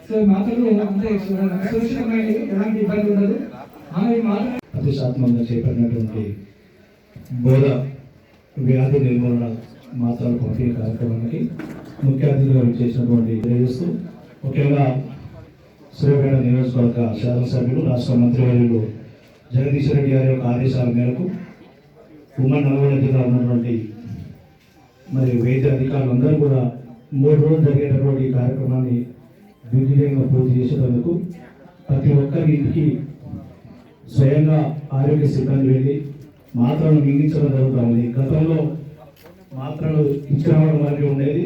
సో ఈ మాటలు అంటే సురక్షితమైన ఎలాంటి ఇబ్బంది ఉండదు. మనం ఈ మాటలు ప్రతిష్టాత్మకంగా చేపట్టినటువంటి బోధ వ్యాధి నిర్మూలన మాత్రల పంపిణీ కార్యక్రమానికి ముఖ్య అతిథిగా చేసినటువంటి తెలియజేస్తూ, ముఖ్యంగా సూర్యాపేట నియోజకవర్గ శాసనసభ్యులు, రాష్ట్ర మంత్రివర్యులు జగదీశ్వర్ రెడ్డి గారి యొక్క ఆదేశాల మేరకు ఉమ్మడి నల్గొండ జిల్లా ఉన్నటువంటి మరి వైద్య అధికారులందరూ కూడా 3 రోజులు జరిగేటటువంటి ఈ కార్యక్రమాన్ని దిగ్విజయంగా పూర్తి చేసేందుకు ప్రతి ఒక్కరి ఇంటికి స్వయంగా ఆరోగ్య సిబ్బంది వెళ్ళి మాత్రలను మింగించడం జరుగుతూ ఉంది. గతంలో మాత్రలు ఇచ్చిరావడం వరకు ఉండేది.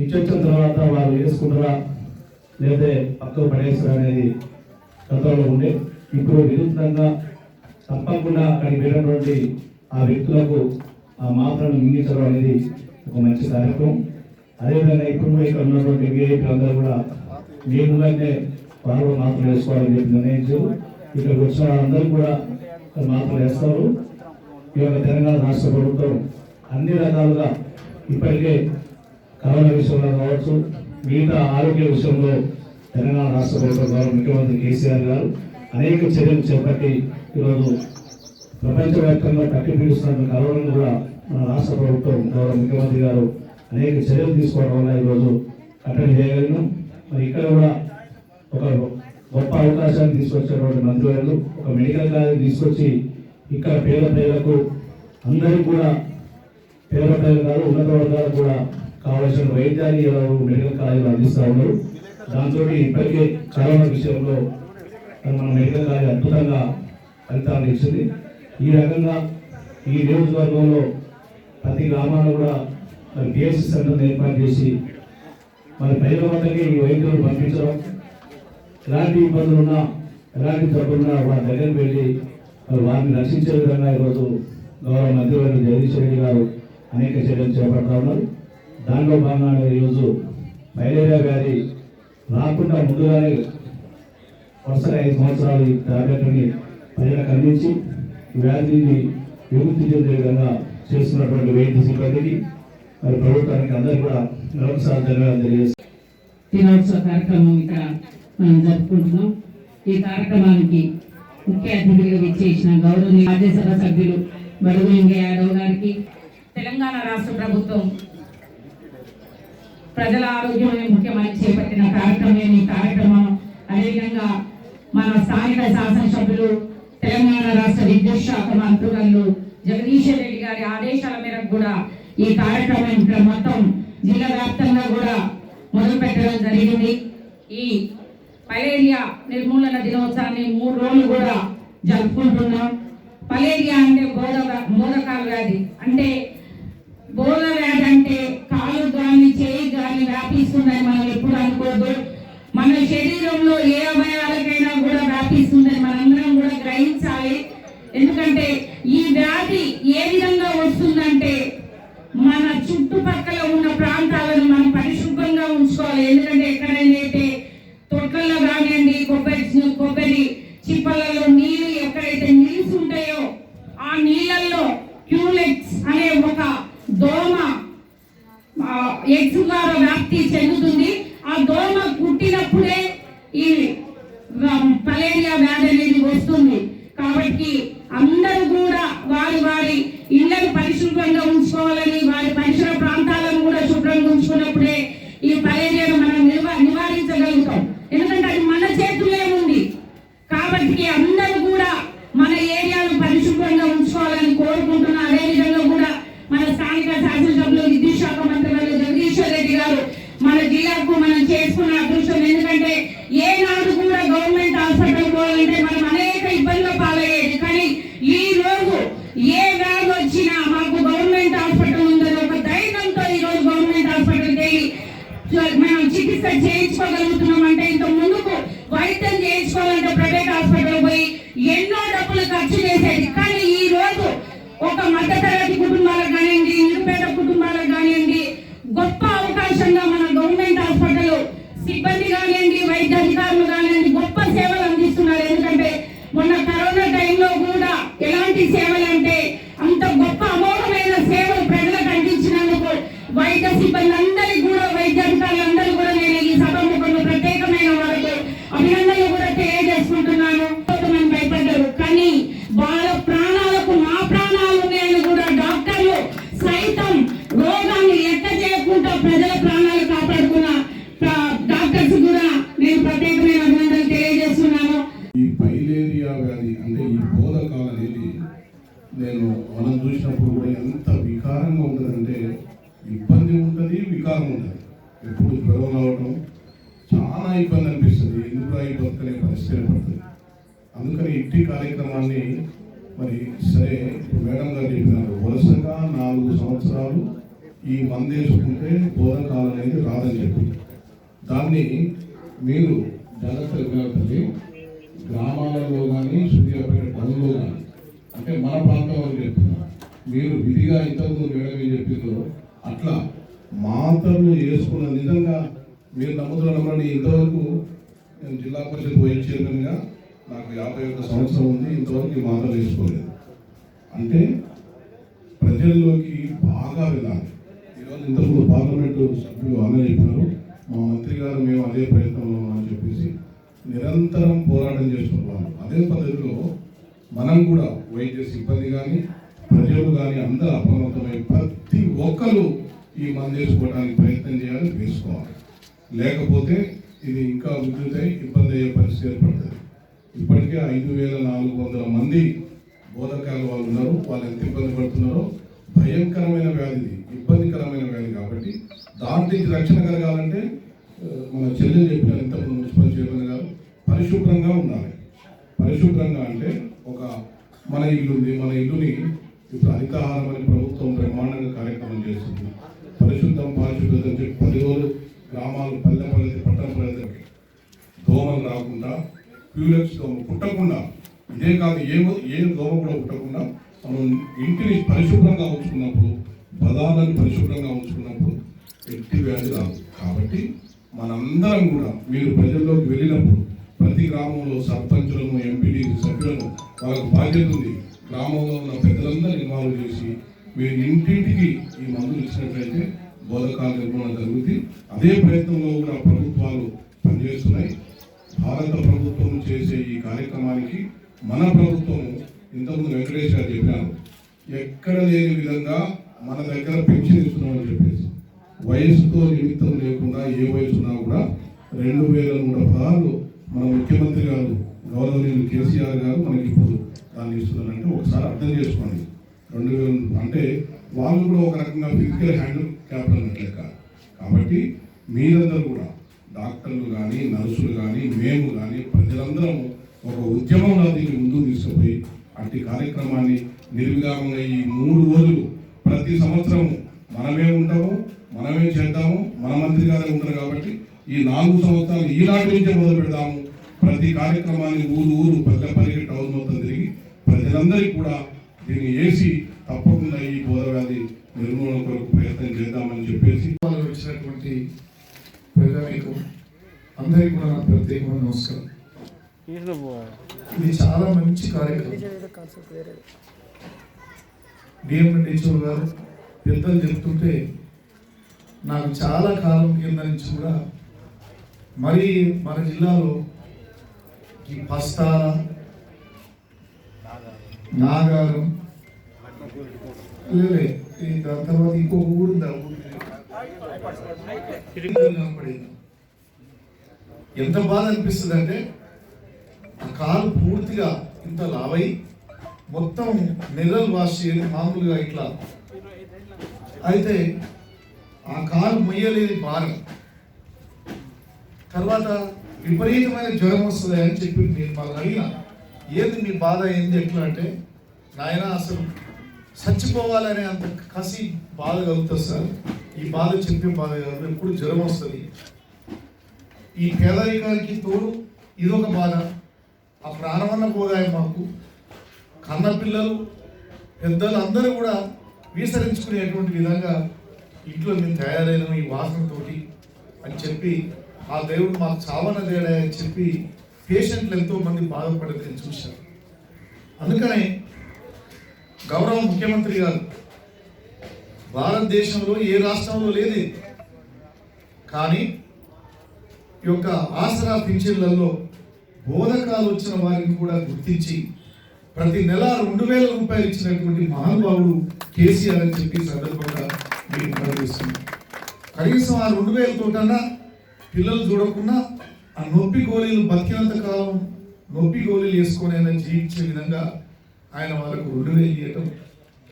ఇచ్చొచ్చిన తర్వాత వాళ్ళు వేసుకుంటారా లేదా పక్కకు పడేస్తారా అనేది గతంలో ఉండే. ఇప్పుడు వినూత్నంగా తప్పకుండా అక్కడికి వెళ్ళినటువంటి ఆ వ్యక్తులకు ఆ మాత్రను మింగించడం అనేది ఒక మంచి కార్యక్రమం. అదేవిధంగా ఇప్పుడు ఇక్కడ ఉన్నటువంటి విఐపీ అందరూ కూడా మీరుగానే వారు మాత్రం వేసుకోవాలని చెప్పి నిర్ణయించారు. ఇక్కడికి వచ్చిన వాళ్ళందరూ కూడా మాత్రం వేస్తారు. ఈ యొక్క తెలంగాణ రాష్ట్ర ప్రభుత్వం అన్ని రకాలుగా ఇప్పటికే కరోనా విషయంలో కావచ్చు, మిగతా ఆరోగ్య విషయంలో తెలంగాణ రాష్ట్ర ప్రభుత్వం గౌరవ ముఖ్యమంత్రి కేసీఆర్ గారు అనేక చర్యలు చేపట్టి ఈరోజు ప్రపంచవ్యాప్తంగా తక్కి పీడిస్తున్న కరోనాను కూడా మన రాష్ట్ర ప్రభుత్వం గౌరవ ముఖ్యమంత్రి గారు అనేక చర్యలు తీసుకోవడం వల్ల ఈరోజు కట్టడి చేయగలిగినాం. మరి ఇక్కడ కూడా ఒక గొప్ప అవకాశాన్ని తీసుకొచ్చినటువంటి మంత్రివర్యులు ఒక మెడికల్ కాలేజ్ తీసుకొచ్చి ఇక్కడ పేద ప్రజలకు అందరికీ కూడా పేద ప్రజలు కాదు ఉన్నత వర్గాలకు కూడా కావాల్సిన వైద్యాన్ని మెడికల్ కాలేజీలు అందిస్తూ ఉన్నారు. దాంతో ఇప్పటికే కరోనా విషయంలో మన మెడికల్ కాలేజ్ అద్భుతంగా ఫలితాన్ని ఇచ్చింది. ఈ రకంగా ఈ నియోజకవర్గంలో ప్రతి గ్రామాల్లో కూడా మరి పిఎస్సి సెంటర్ని ఏర్పాటు చేసి మరి ప్రజల వద్దకి ఈ వైద్యులను పంపించడం, ఎలాంటి ఇబ్బందులు ఉన్నా ఎలాంటి జబ్బులున్నా వారి దగ్గరికి వెళ్ళి మరి వారిని రక్షించే విధంగా ఈరోజు గౌరవ మంత్రివర్యులు జగదీష్ రెడ్డి గారు అనేక చర్యలు చేపడతా ఉన్నారు. దానిలో భాగంగా ఈరోజు మలేరియా వ్యాధి రాకుండా ముందుగానే వరుసగా 5 సంవత్సరాలు ఈ టాబ్లెట్ని ప్రజలకు అందించి వ్యాధిని విముక్తి చెందే విధంగా చేస్తున్నటువంటి వైద్య సిబ్బందికి మరి ప్రభుత్వానికి అందరూ కూడా మరొకసారి ధన్యవాదాలు తెలియజేస్తారు. దినోత్సవ కార్యక్రమం ఇక్కడ మనం జరుపుకుంటున్నాం. ఈ కార్యక్రమానికి ముఖ్య అతిథులుగా విచ్చేసిన గౌరవనీయ రాజ్యసభ సభ్యులు బడుగు లింగయ్య యాదవ్ గారికి, తెలంగాణ రాష్ట్ర ప్రభుత్వం ప్రజల ఆరోగ్యమే ముఖ్యమని చేపట్టిన కార్యక్రమం ఈ కార్యక్రమం. అదేవిధంగా మన స్థానిక శాసనసభ్యులు తెలంగాణ రాష్ట్ర విద్యుత్ శాఖ మంత్రులు జగదీష్ రెడ్డి గారి ఆదేశాల మేరకు కూడా ఈ కార్యక్రమం ఇక్కడ మొత్తం జిల్లా వ్యాప్తంగా కూడా మొదలు పెట్టడం జరిగింది. ఈ మలేరియా నిర్మూలన దినోత్సవాన్ని 3 రోజులు కూడా జరుపుకుంటున్నాం. మలేరియా అంటే బోధకాల వ్యాధి, అంటే బోధ వ్యాధి అంటే కాలు గాని చేయి గాని వ్యాపిస్తుందని మనం ఎప్పుడు అనుకోవద్దు. మన శరీరంలో ఏ అవయవాలకైనా కూడా వ్యాపిస్తుందని మనందరం కూడా గ్రహించాలి. ఎందుకంటే ఈ వ్యాధి ఏ విధంగా వస్తుందంటే మన చుట్టుపక్కల ఉన్న ప్రాంతాలను మనం పరిశుభ్రంగా ఉంచుకోవాలి. ఎందుకంటే ఎక్కడైనా అయితే తొట్లలో కానివ్వండి, కొబ్బరి చిప్పలలో నీళ్లు ఎక్కడైతే నిలిచి ఉంటాయో ఆ నీళ్ళల్లో క్యూలెక్స్ అనే ఒక దోమ ఎగ్స్ ద్వారా వ్యాప్తి చెందుతుంది. ఆ దోమ కుట్టినప్పుడే ఈ మలేరియా వ్యాధి అనేది వస్తుంది. కాబట్టి అందరూ కూడా వారి ఇళ్లను పరిశుభ్రంగా ఉంచుకోవాలని, వారి పరిసర ప్రాంతాలను కూడా శుభ్రంగా ఉంచుకున్నప్పుడే ఈ మలేరియాను మనం నివారించగలుగుతాం. ఎందుకంటే అది మన చేతుల్లో ఉంది. కాబట్టి అందరూ కూడా మన ఏరియాను పరిశుభ్రంగా ఉంచుకోవాలని కోరుకుంటున్నా. అదేవిధంగా కూడా మన స్థానిక శాసనసభ్యులు విద్యుత్ శాఖ మంత్రి జగదీష్ రెడ్డి గారు మన జిల్లాకు మనం చేసుకున్న అదృష్టం. ఎందుకంటే ఏనాడు కూడా గవర్నమెంట్ హాస్పిటల్ పోవాలంటే మనం అనేక ఇబ్బందుల పాలయ్యేది. కానీ ఈ రోజు ఏ వ్యాధి వచ్చినా మాకు గవర్నమెంట్ హాస్పిటల్ ఉందని ఒక ధైర్యంతో ఈ రోజు గవర్నమెంట్ హాస్పిటల్ వెళ్ళి మనం చికిత్స చేయించుకోగలుగుతున్నాం. అంటే ఇంత ముందుకు వైద్యం చేయించుకోవాలంటే ప్రైవేట్ హాస్పిటల్ పోయి ఎన్నో డబ్బులు ఖర్చు చేసేది. కానీ ఈ రోజు ఒక మధ్యతరగతి కుటుంబాలకు కానివ్వండి, నిరుపేద కుటుంబాలకు కానివ్వండి, గొప్ప అవకాశంగా మన గవర్నమెంట్ హాస్పిటల్ సిబ్బంది కానివ్వండి, వైద్య అధికారులు కానివ్వండి గొప్ప సేవలు అందిస్తున్నారు. ఎందుకంటే మొన్న కరోనా టైంలో కూడా ఎలాంటి సేవలు అంటే అంత గొప్ప అమోఘమైన సేవలు ప్రజలకు అందించినందుకు వైద్య సిబ్బంది అందరికీ కూడా, వైద్య అధికారులందరూ కూడా నేను ఈ సభ ముఖంలో ప్రత్యేకమైన వారికి అభినందనలు కూడా తెలియజేసుకుంటున్నాను. కొంతమంది భయపడ్డారు, కానీ వాళ్ళ ప్రాణాలకు మా ప్రాణాలు ఉన్నాయని కూడా డాక్టర్లు సైతం రోగాన్ని లెక్క చేయకుండా ప్రజల ప్రాణాలు కాపాడుకున్న డాక్టర్స్ కూడా నేను ప్రత్యేకమైన అభినందనలు తెలియజేస్తున్నాను. ఈ మలేరియా వ్యాధి అంటే ఈ బోధకాలు అనేది మనం చూసినప్పుడు కూడా ఎంత వికారంగా ఉంటుందంటే ఇబ్బంది ఉంటుంది, వికారం ఉంటుంది. ఎప్పుడు జ్వరం రావటం చాలా ఇబ్బంది అనిపిస్తుంది. ఎందుకు ఈ బతుకనే పరిస్థితి ఏర్పడుతుంది. అందుకని ఇట్టి కార్యక్రమాన్ని మరి సరే మేడం గారు చెప్పినారు, వరుసగా 4 సంవత్సరాలు ఈ మందేసుకుంటే బోధకాలు అనేది రాదని చెప్పి దాన్ని మీరు జాగ్రత్తగా గ్రామాలలో కానీ సూర్యాపేట టౌన్లో కానీ అంటే మన ప్రాంతం వాళ్ళు చెప్తున్నారు. మీరు విధిగా ఇంతకుముందు మేడం చెప్పిందో అట్లా మాత్రలు వేసుకున్న నిజంగా మీరు నమ్ముతున్న ఇంతవరకు నేను జిల్లా పరిషత్ వైస్ చైర్మన్గా నాకు 51 సంవత్సరం ఉంది, ఇంతవరకు ఈ మాత్రలు వేసుకోలేదు. అంటే ప్రజల్లోకి బాగా వెళ్ళాలి. ఈరోజు ఇంతకుముందు పార్లమెంటు సభ్యులు అన్న చెప్పినారు, మా మంత్రి గారు మేము అదే ప్రయత్నంలో అని చెప్పేసి నిరంతరం పోరాటం చేస్తున్నారు. అదే పద్ధతిలో మనం కూడా వైద్య సిబ్బంది కానీ ప్రజలు కానీ అందరూ అప్రమత్తమై ప్రతి ఒక్కరు ఈ మందు వేసుకోవడానికి ప్రయత్నం చేయాలి, వేసుకోవాలి. లేకపోతే ఇది ఇంకా ఉధృతై ఇబ్బంది అయ్యే పరిస్థితి ఏర్పడుతుంది. ఇప్పటికే 5400 మంది బోధకాల వాళ్ళు ఉన్నారు. వాళ్ళు ఎంత ఇబ్బంది పడుతున్నారో, భయంకరమైన వ్యాధి, ఇబ్బందికరమైన వ్యాధి. కాబట్టి దాంట్లో రక్షణ కలగాలంటే మన చెల్లెలు చెప్పిన ఇంతకుముందు మున్సిపల్ చైర్మన్ గారు పరిశుభ్రంగా ఉండాలి. పరిశుభ్రంగా అంటే మన ఇల్లు ఉంది, మన ఇల్లుని ఇప్పుడు హరితహారం అని ప్రభుత్వం బ్రహ్మాండంగా కార్యక్రమం చేస్తుంది. పరిశుద్ధం పారిశుద్ధం అని చెప్పి 10 రోజులు గ్రామాలు పల్లె ప్రగతి పట్టణ ప్రగతి దోమలు రాకుండా, క్యూలెక్స్ దోమ పుట్టకుండా, ఇదే కాదు ఏ దోమ కూడా పుట్టకుండా మనం ఇంటిని పరిశుభ్రంగా ఉంచుకున్నప్పుడు, పదాలను పరిశుభ్రంగా ఉంచుకున్నప్పుడు ఎట్టి వ్యాధి రాదు. కాబట్టి మనందరం కూడా మీరు ప్రజల్లోకి వెళ్ళినప్పుడు ప్రతి గ్రామంలో సర్పంచులను, ఎంపీడీ సభ్యులను వాళ్ళకు బాధ్యత ఉంది. గ్రామంలో ఉన్న పెద్దలందరూ ఇన్వాల్వ్ చేసి మీరు ఇంటింటికి ఈ మందులు ఇచ్చినట్లయితే బోధకాల నిర్మాణం జరుగుతుంది. అదే ప్రయత్నంలో కూడా ప్రభుత్వాలు పనిచేస్తున్నాయి. భారత ప్రభుత్వం చేసే ఈ కార్యక్రమానికి మన ప్రభుత్వం ఇంతకుముందు వెంకటేష్ గారు చెప్పారు, ఎక్కడ లేని విధంగా మన దగ్గర పెన్షన్ ఇస్తున్నామని చెప్పేసి, వయసుతో నిమిత్తం లేకుండా ఏ వయసు ఉన్నా కూడా 2116 మన ముఖ్యమంత్రి గారు గౌరవనీయులు కేసీఆర్ గారు మనకి ఇప్పుడు దాన్ని ఇస్తున్నారంటే ఒకసారి అర్థం చేసుకోండి. 2000 అంటే వాళ్ళు కూడా ఒక రకంగా ఫిజికల్ హ్యాండిల్ క్యాపిటల్ లెక్క. కాబట్టి మీరందరూ కూడా డాక్టర్లు కానీ, నర్సులు కానీ, మేము కానీ ప్రజలందరం ఒక ఉద్యమంలో దీన్ని ముందుకు తీసుకుపోయి అట్టి కార్యక్రమాన్ని నిర్విరామంగా ఈ 3 రోజులు ప్రతి సంవత్సరం మనమే ఉంటాము, మనమే చేద్దాము. మన మంత్రి గారే ఉంటారు కాబట్టి ఈ 4 సంవత్సరాలు ఈనాటి నుంచే మొదలు పెడదాము. ప్రతి కార్యక్రమాన్ని ఊరు పల్లెపల్లికి టౌన్ మొత్తం తిరిగి ప్రజలందరికీ కూడా దీన్ని వేసి తప్పకుండా ఈ బోధ వ్యాధి నిర్మూలన కొరకు ప్రయత్నం చేద్దామని చెప్పేసి వచ్చినటువంటి ప్రజలకు అందరికీ కూడా నా ప్రత్యేకమైన నమస్కారం. ఇది చాలా మంచి కార్యక్రమం. డిఎండిహెచ్ఓ గారు పెద్దలు చెప్తుంటే నాకు చాలా కాలం కింద నుంచి కూడా మరి మన జిల్లాలో ఈ పస్తాల, నాగారం, దాని తర్వాత ఇంకొక ఊరు ఎంత బాధ అనిపిస్తుంది అంటే ఆ కాలు పూర్తిగా ఇంత లావై మొత్తం నెలలు వాష్ చేయని మామూలుగా ఇట్లా అయితే ఆ కాలు మొయ్యలేని భారం. తర్వాత విపరీతమైన జ్వరం వస్తుంది అని చెప్పి నేను మాకు అడిగిన, ఏది మీ బాధ ఏంది ఎట్లా అంటే, నాయన అసలు చచ్చిపోవాలనే అంత కసి బాధ కలుగుతుంది సార్. ఈ బాధ చెప్పే బాధ కాదు, ఎప్పుడు జ్వరం వస్తుంది. ఈ పేదరికానికి తోడు ఇదొక బాధ. ఆ ప్రాణమన్న పోగాయి మాకు. కన్న పిల్లలు, పెద్దలు అందరూ కూడా విసరించుకునేటువంటి విధంగా ఇంట్లో మేము తయారైన ఈ వాసనతోటి అని చెప్పి ఆ దేవుడు మాకు చావన తేడా అని చెప్పి పేషెంట్లు ఎంతో మంది బాధపడేది నేను చూశాను. అందుకనే గౌరవ ముఖ్యమంత్రి గారు భారతదేశంలో ఏ రాష్ట్రంలో లేదు, కానీ ఈ యొక్క ఆసరా పింఛన్లలో బోధకాలు వచ్చిన వారిని కూడా గుర్తించి ప్రతి నెల 2000 రూపాయలు ఇచ్చినటువంటి మహానుభావుడు కేసీఆర్ అని చెప్పి సందర్భంగా మీకు కనిపిస్తుంది. కనీసం ఆ 2000 తోటన్నా పిల్లలు చూడకుండా ఆ నొప్పి గోళీలు బతికినంత కాలం నొప్పి గోళీలు వేసుకొని ఆయన జీవించే విధంగా ఆయన వాళ్ళకు 2000 ఇవ్వటం,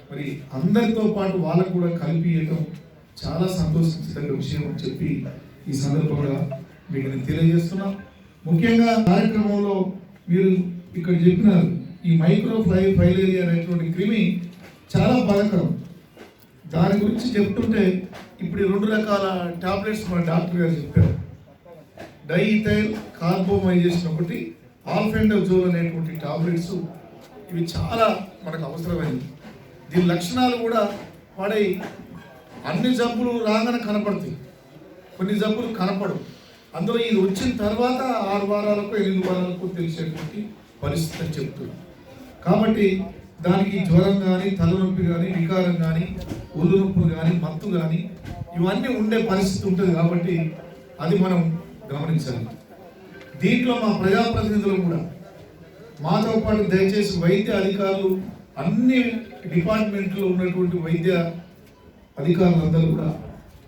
మరి అందరితో పాటు వాళ్ళకు కూడా కలిపి ఇవ్వటం చాలా సంతోషించదగ్గ విషయం అని చెప్పి ఈ సందర్భంగా మీకు నేను తెలియజేస్తున్నా. ముఖ్యంగా కార్యక్రమంలో మీరు ఇక్కడ చెప్పినారు, ఈ మైక్రోఫైలేరియా అనేటువంటి క్రిమి చాలా బాధకరం. దాని గురించి చెప్తుంటే ఇప్పుడు 2 రకాల టాబ్లెట్స్ మన డాక్టర్ గారు చెప్పారు. డైఇథైల్ కార్బోమైజేషన్ ఒకటి, ఆల్ఫెండజోల్ అనేటువంటి టాబ్లెట్స్ ఇవి చాలా మనకు అవసరమైనవి. దీని లక్షణాలు కూడా వాడే అన్ని జబ్బులు రాగానే కనపడతాయి, కొన్ని జబ్బులు కనపడవు. అందులో ఇది వచ్చిన తర్వాత 6 వారాలకు 8 వారాలకు తెలిసేటువంటి పరిస్థితి అని చెప్తుంది. కాబట్టి దానికి జ్వరం కానీ, తలనొప్పి కానీ, వికారం కానీ, ఒళ్ళు నొప్పులు కానీ, మత్తు కానీ ఇవన్నీ ఉండే పరిస్థితి ఉంటుంది. కాబట్టి అది మనం గమనించాలి. దీంట్లో మా ప్రజాప్రతినిధులు కూడా మాతో పాటు దయచేసి వైద్య అధికారులు, అన్ని డిపార్ట్మెంట్లో ఉన్నటువంటి వైద్య అధికారులందరూ కూడా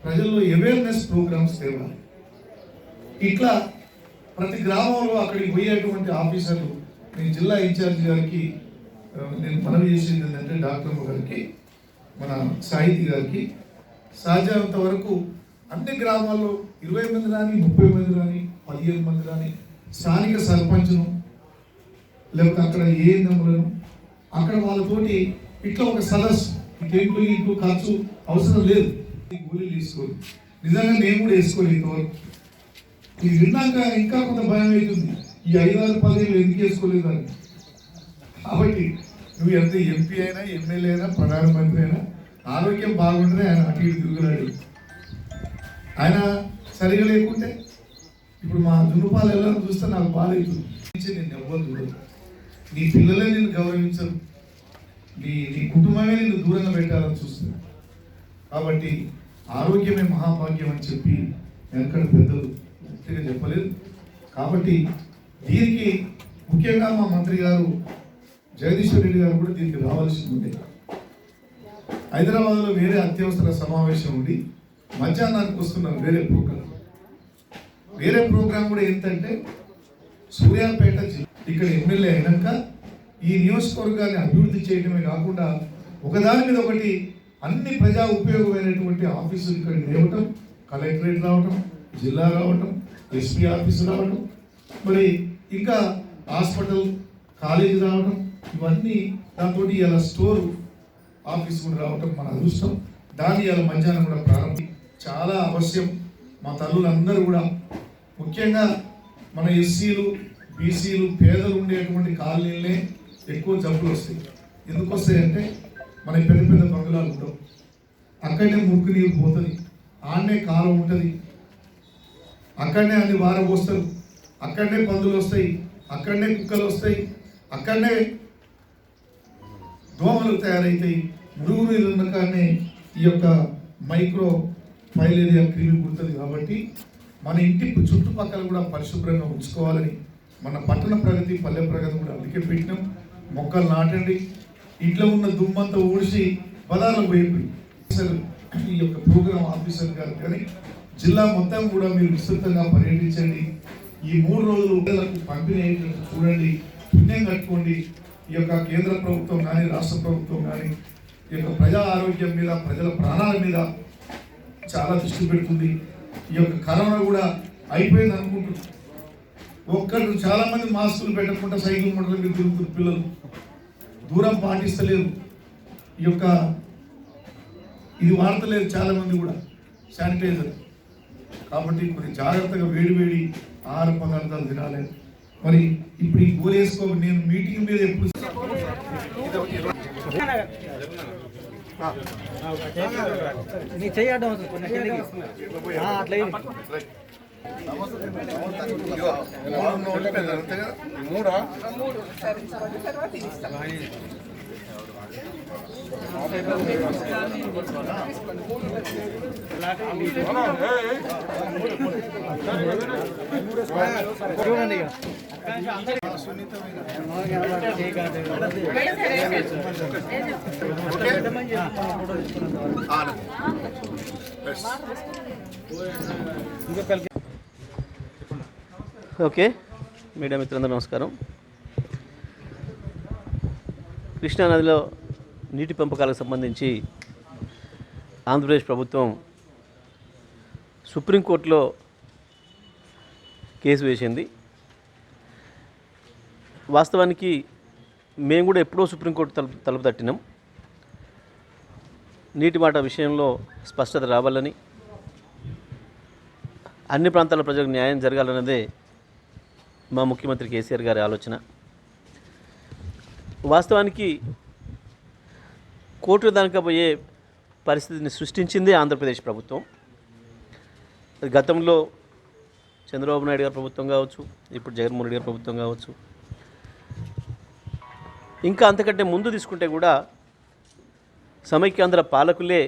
ప్రజల్లో అవేర్నెస్ ప్రోగ్రామ్స్ తేవాలి. ఇట్లా ప్రతి గ్రామంలో అక్కడికి పోయేటువంటి ఆఫీసర్లు, నేను జిల్లా ఇన్ఛార్జ్ గారికి నేను మనవి చేసేది ఏంటంటే, డాక్టర్ గారికి, మన సాహితీ గారికి సాధ్యమైనంత వరకు అన్ని గ్రామాల్లో 20 మంది రాని, 30 మంది రాని, 15 మంది రాని స్థానిక సర్పంచ్ను లేకపోతే అక్కడ ఏఎన్ఎంలను అక్కడ వాళ్ళతోటి ఇట్లా ఒక సదస్సు, టెంపుల్ ఇంట్లో ఖర్చు అవసరం లేదు, గోళీలు తీసుకోవాలి. నిజంగా నేను కూడా వేసుకోలేదు ఇంతవరకు. ఇది విన్నాక ఇంకా కొంత భయం అవుతుంది, ఈ 5-6 పదేళ్ళు ఎందుకు వేసుకోలేదు అని. కాబట్టి నువ్వు ఎంత ఎంపీ అయినా, ఎమ్మెల్యే అయినా, ప్రధానమంత్రి అయినా ఆరోగ్యం బాగుంటేనే ఆయన అటు ఇటు తిరుగులాడు. ఆయన సరిగా లేకుంటే ఇప్పుడు మా దునుపాలు ఎలా చూస్తే నాకు బాధ అవుతుంది. నేను ఎవ్వరు చూడదు, నీ పిల్లలే నిన్ను గౌరవించరు, నీ కుటుంబమే నిన్ను దూరంగా పెట్టాలని చూస్తుంది. కాబట్టి ఆరోగ్యమే మహాభాగ్యం అని చెప్పి వెనకడ పెద్దలు ముఖ్యంగా చెప్పలేదు. కాబట్టి దీనికి ముఖ్యంగా మా మంత్రి గారు జగదీశ్వర్ రెడ్డి గారు కూడా దీనికి రావాల్సి ఉండే. హైదరాబాద్లో వేరే అత్యవసర సమావేశం ఉండి మధ్యాహ్నానికి వస్తున్నారు వేరే ప్రోగ్రాం కూడా ఏంటంటే, సూర్యాపేట ఇక్కడ ఎమ్మెల్యే అయినాక ఈ నియోజకవర్గాన్ని అభివృద్ధి చేయడమే కాకుండా ఒకదాని మీద ఒకటి అన్ని ప్రజా ఉపయోగమైనటువంటి ఆఫీసులు ఇక్కడికి లేవటం, కలెక్టరేట్ రావటం, జిల్లా రావటం, ఎస్పీ ఆఫీసు రావటం, మరి ఇంకా హాస్పిటల్, కాలేజీ రావటం, ఇవన్నీ దాంతో ఇలా స్టోర్ ఆఫీస్ కూడా రావటం మన అదృష్టం. దాన్ని ఇలా మధ్యాహ్నం కూడా ప్రారంభం చాలా అవశ్యం. మా తల్లులందరూ కూడా ముఖ్యంగా మన ఎస్సీలు, బీసీలు, పేదలు ఉండేటువంటి కాలనీలనే ఎక్కువ జబ్బులు వస్తాయి. ఎందుకు వస్తాయంటే మన పెద్ద పెద్ద బంగ్లాలు ఉండవు, అక్కడనే మురికి నీరు పోతుంది, ఆడనే కాలం ఉంటుంది, అక్కడనే అన్ని వారబోస్తారు, అక్కడనే పందులు వస్తాయి, అక్కడనే కుక్కలు వస్తాయి, అక్కడనే దోమలు తయారవుతాయి. మురుగు నీళ్ళు ఉన్న కాడనే ఈ యొక్క మైక్రో ఫైలేరియా క్రిమి పుడుతుంది. కాబట్టి మన ఇంటి చుట్టుపక్కల కూడా పరిశుభ్రంగా ఉంచుకోవాలని మన పట్టణ ప్రగతి, పల్లె ప్రగతి కూడా అందుకే పెట్టినాం. మొక్కలు నాటండి, ఇంట్లో ఉన్న దుమ్మంతా ఊడిసి బదాలకు పోయిపోయి ఈ యొక్క ప్రోగ్రామ్ ఆఫీసర్ గారు కానీ జిల్లా మొత్తం కూడా మీరు విస్తృతంగా పర్యటించండి. ఈ 3 రోజులు పిల్లలకు పంపిణీ అయ్యేటట్టు చూడండి, పుణ్యం కట్టుకోండి. ఈ యొక్క కేంద్ర ప్రభుత్వం కానీ, రాష్ట్ర ప్రభుత్వం కానీ ఈ యొక్క ప్రజా ఆరోగ్యం మీద, ప్రజల ప్రాణాల మీద చాలా దృష్టి పెడుతుంది. ఈ యొక్క కరోనా కూడా అయిపోయింది అనుకుంటున్నారు. చాలా మంది మాస్కులు పెట్టకుండా సైకిల్ మోటార్ల మీద తిరుగుతున్న పిల్లలు దూరం పాటిస్తలేరు, ఈ యొక్క ఇది వాడతలేరు చాలా మంది కూడా శానిటైజర్. కాబట్టి కొన్ని జాగ్రత్తగా వేడి ఆహార పదార్థాలు తినాలి. మరి ఇప్పుడు ఈ గోలు వేసుకోవాలి. నేను మీటింగ్ మీద ఎప్పుడు ఓకే, మీడియా మిత్రులందరూ నమస్కారం. కృష్ణానదిలో నీటి పంపకాలకు సంబంధించి ఆంధ్రప్రదేశ్ ప్రభుత్వం సుప్రీంకోర్టులో కేసు వేసింది. వాస్తవానికి మేము కూడా ఎప్పుడో సుప్రీంకోర్టు తలుపు తట్టినాం. నీటి మాట విషయంలో స్పష్టత రావాలని, అన్ని ప్రాంతాల ప్రజలకు న్యాయం జరగాలన్నదే మా ముఖ్యమంత్రి కేసీఆర్ గారి ఆలోచన. వాస్తవానికి కోర్టు దానికి పోయే పరిస్థితిని సృష్టించింది ఆంధ్రప్రదేశ్ ప్రభుత్వం. అది గతంలో చంద్రబాబు నాయుడు గారి ప్రభుత్వం కావచ్చు, ఇప్పుడు జగన్మోహన్ రెడ్డి గారి ప్రభుత్వం కావచ్చు, ఇంకా అంతకంటే ముందు తీసుకుంటే కూడా సమైక్యాంధ్ర పాలకులే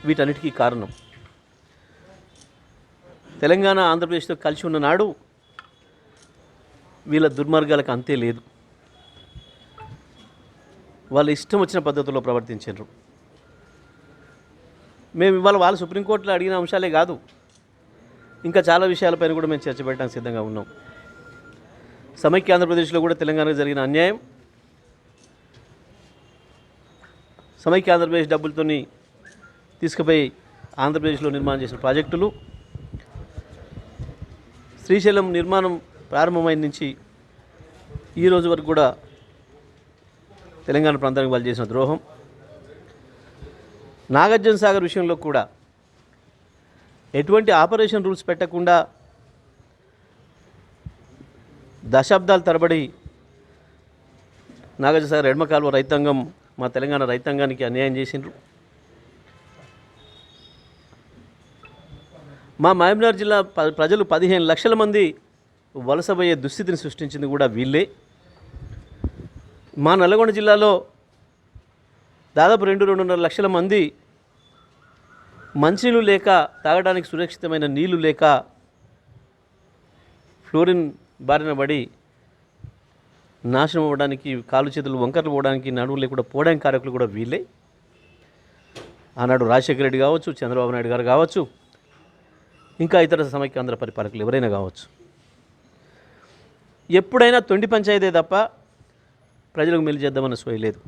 వీటన్నిటికీ కారణం. తెలంగాణ ఆంధ్రప్రదేశ్తో కలిసి ఉన్న నాడు వీళ్ళ దుర్మార్గాలకు అంతే లేదు. వాళ్ళు ఇష్టం వచ్చిన పద్ధతిలో ప్రవర్తించారు. మేము ఇవాళ వాళ్ళు సుప్రీంకోర్టులో అడిగిన అంశాలే కాదు, ఇంకా చాలా విషయాలపైన కూడా మేము చర్చ పెట్టడానికి సిద్ధంగా ఉన్నాం. సమైక్య ఆంధ్రప్రదేశ్లో కూడా తెలంగాణకు జరిగిన అన్యాయం, సమైక్య ఆంధ్రప్రదేశ్ డబ్బులతోని తీసుకుపోయి ఆంధ్రప్రదేశ్లో నిర్మాణం చేసిన ప్రాజెక్టులు, శ్రీశైలం నిర్మాణం ప్రారంభమైన నుంచి ఈ రోజు వరకు కూడా తెలంగాణ ప్రాంతానికి వాళ్ళు చేసిన ద్రోహం, నాగార్జున సాగర్ విషయంలో కూడా ఎటువంటి ఆపరేషన్ రూల్స్ పెట్టకుండా దశాబ్దాల తరబడి నాగార్జున సాగర్ ఎడమ కాలువ రైతాంగం మా తెలంగాణ రైతాంగానికి అన్యాయం చేసిండ్రు. మా మహబూబ్నగర్ జిల్లా ప్రజలు 15 లక్షల మంది వలసపోయే దుస్థితిని సృష్టించింది కూడా వీళ్ళే. మా నల్లగొండ జిల్లాలో దాదాపు 2-2.5 లక్షల మంది మంచినీళ్ళు లేక, తాగడానికి సురక్షితమైన నీళ్లు లేక ఫ్లోరిన్ బారిన పడి నాశనం అవ్వడానికి, కాలు చేతులు వంకర్లు పోవడానికి, నడువు లేకుండా పోవడానికి కారకులు కూడా వీళ్ళే. ఆనాడు రాజశేఖర రెడ్డి కావచ్చు, చంద్రబాబు నాయుడు గారు కావచ్చు, ఇంకా ఇతర సమైక్యాంధ్ర పరిపాలకులు ఎవరైనా కావచ్చు, ఎప్పుడైనా తొండి పంచాయతీ తప్ప ప్రజలకు మేలు చేద్దామన్న సోయి లేదు.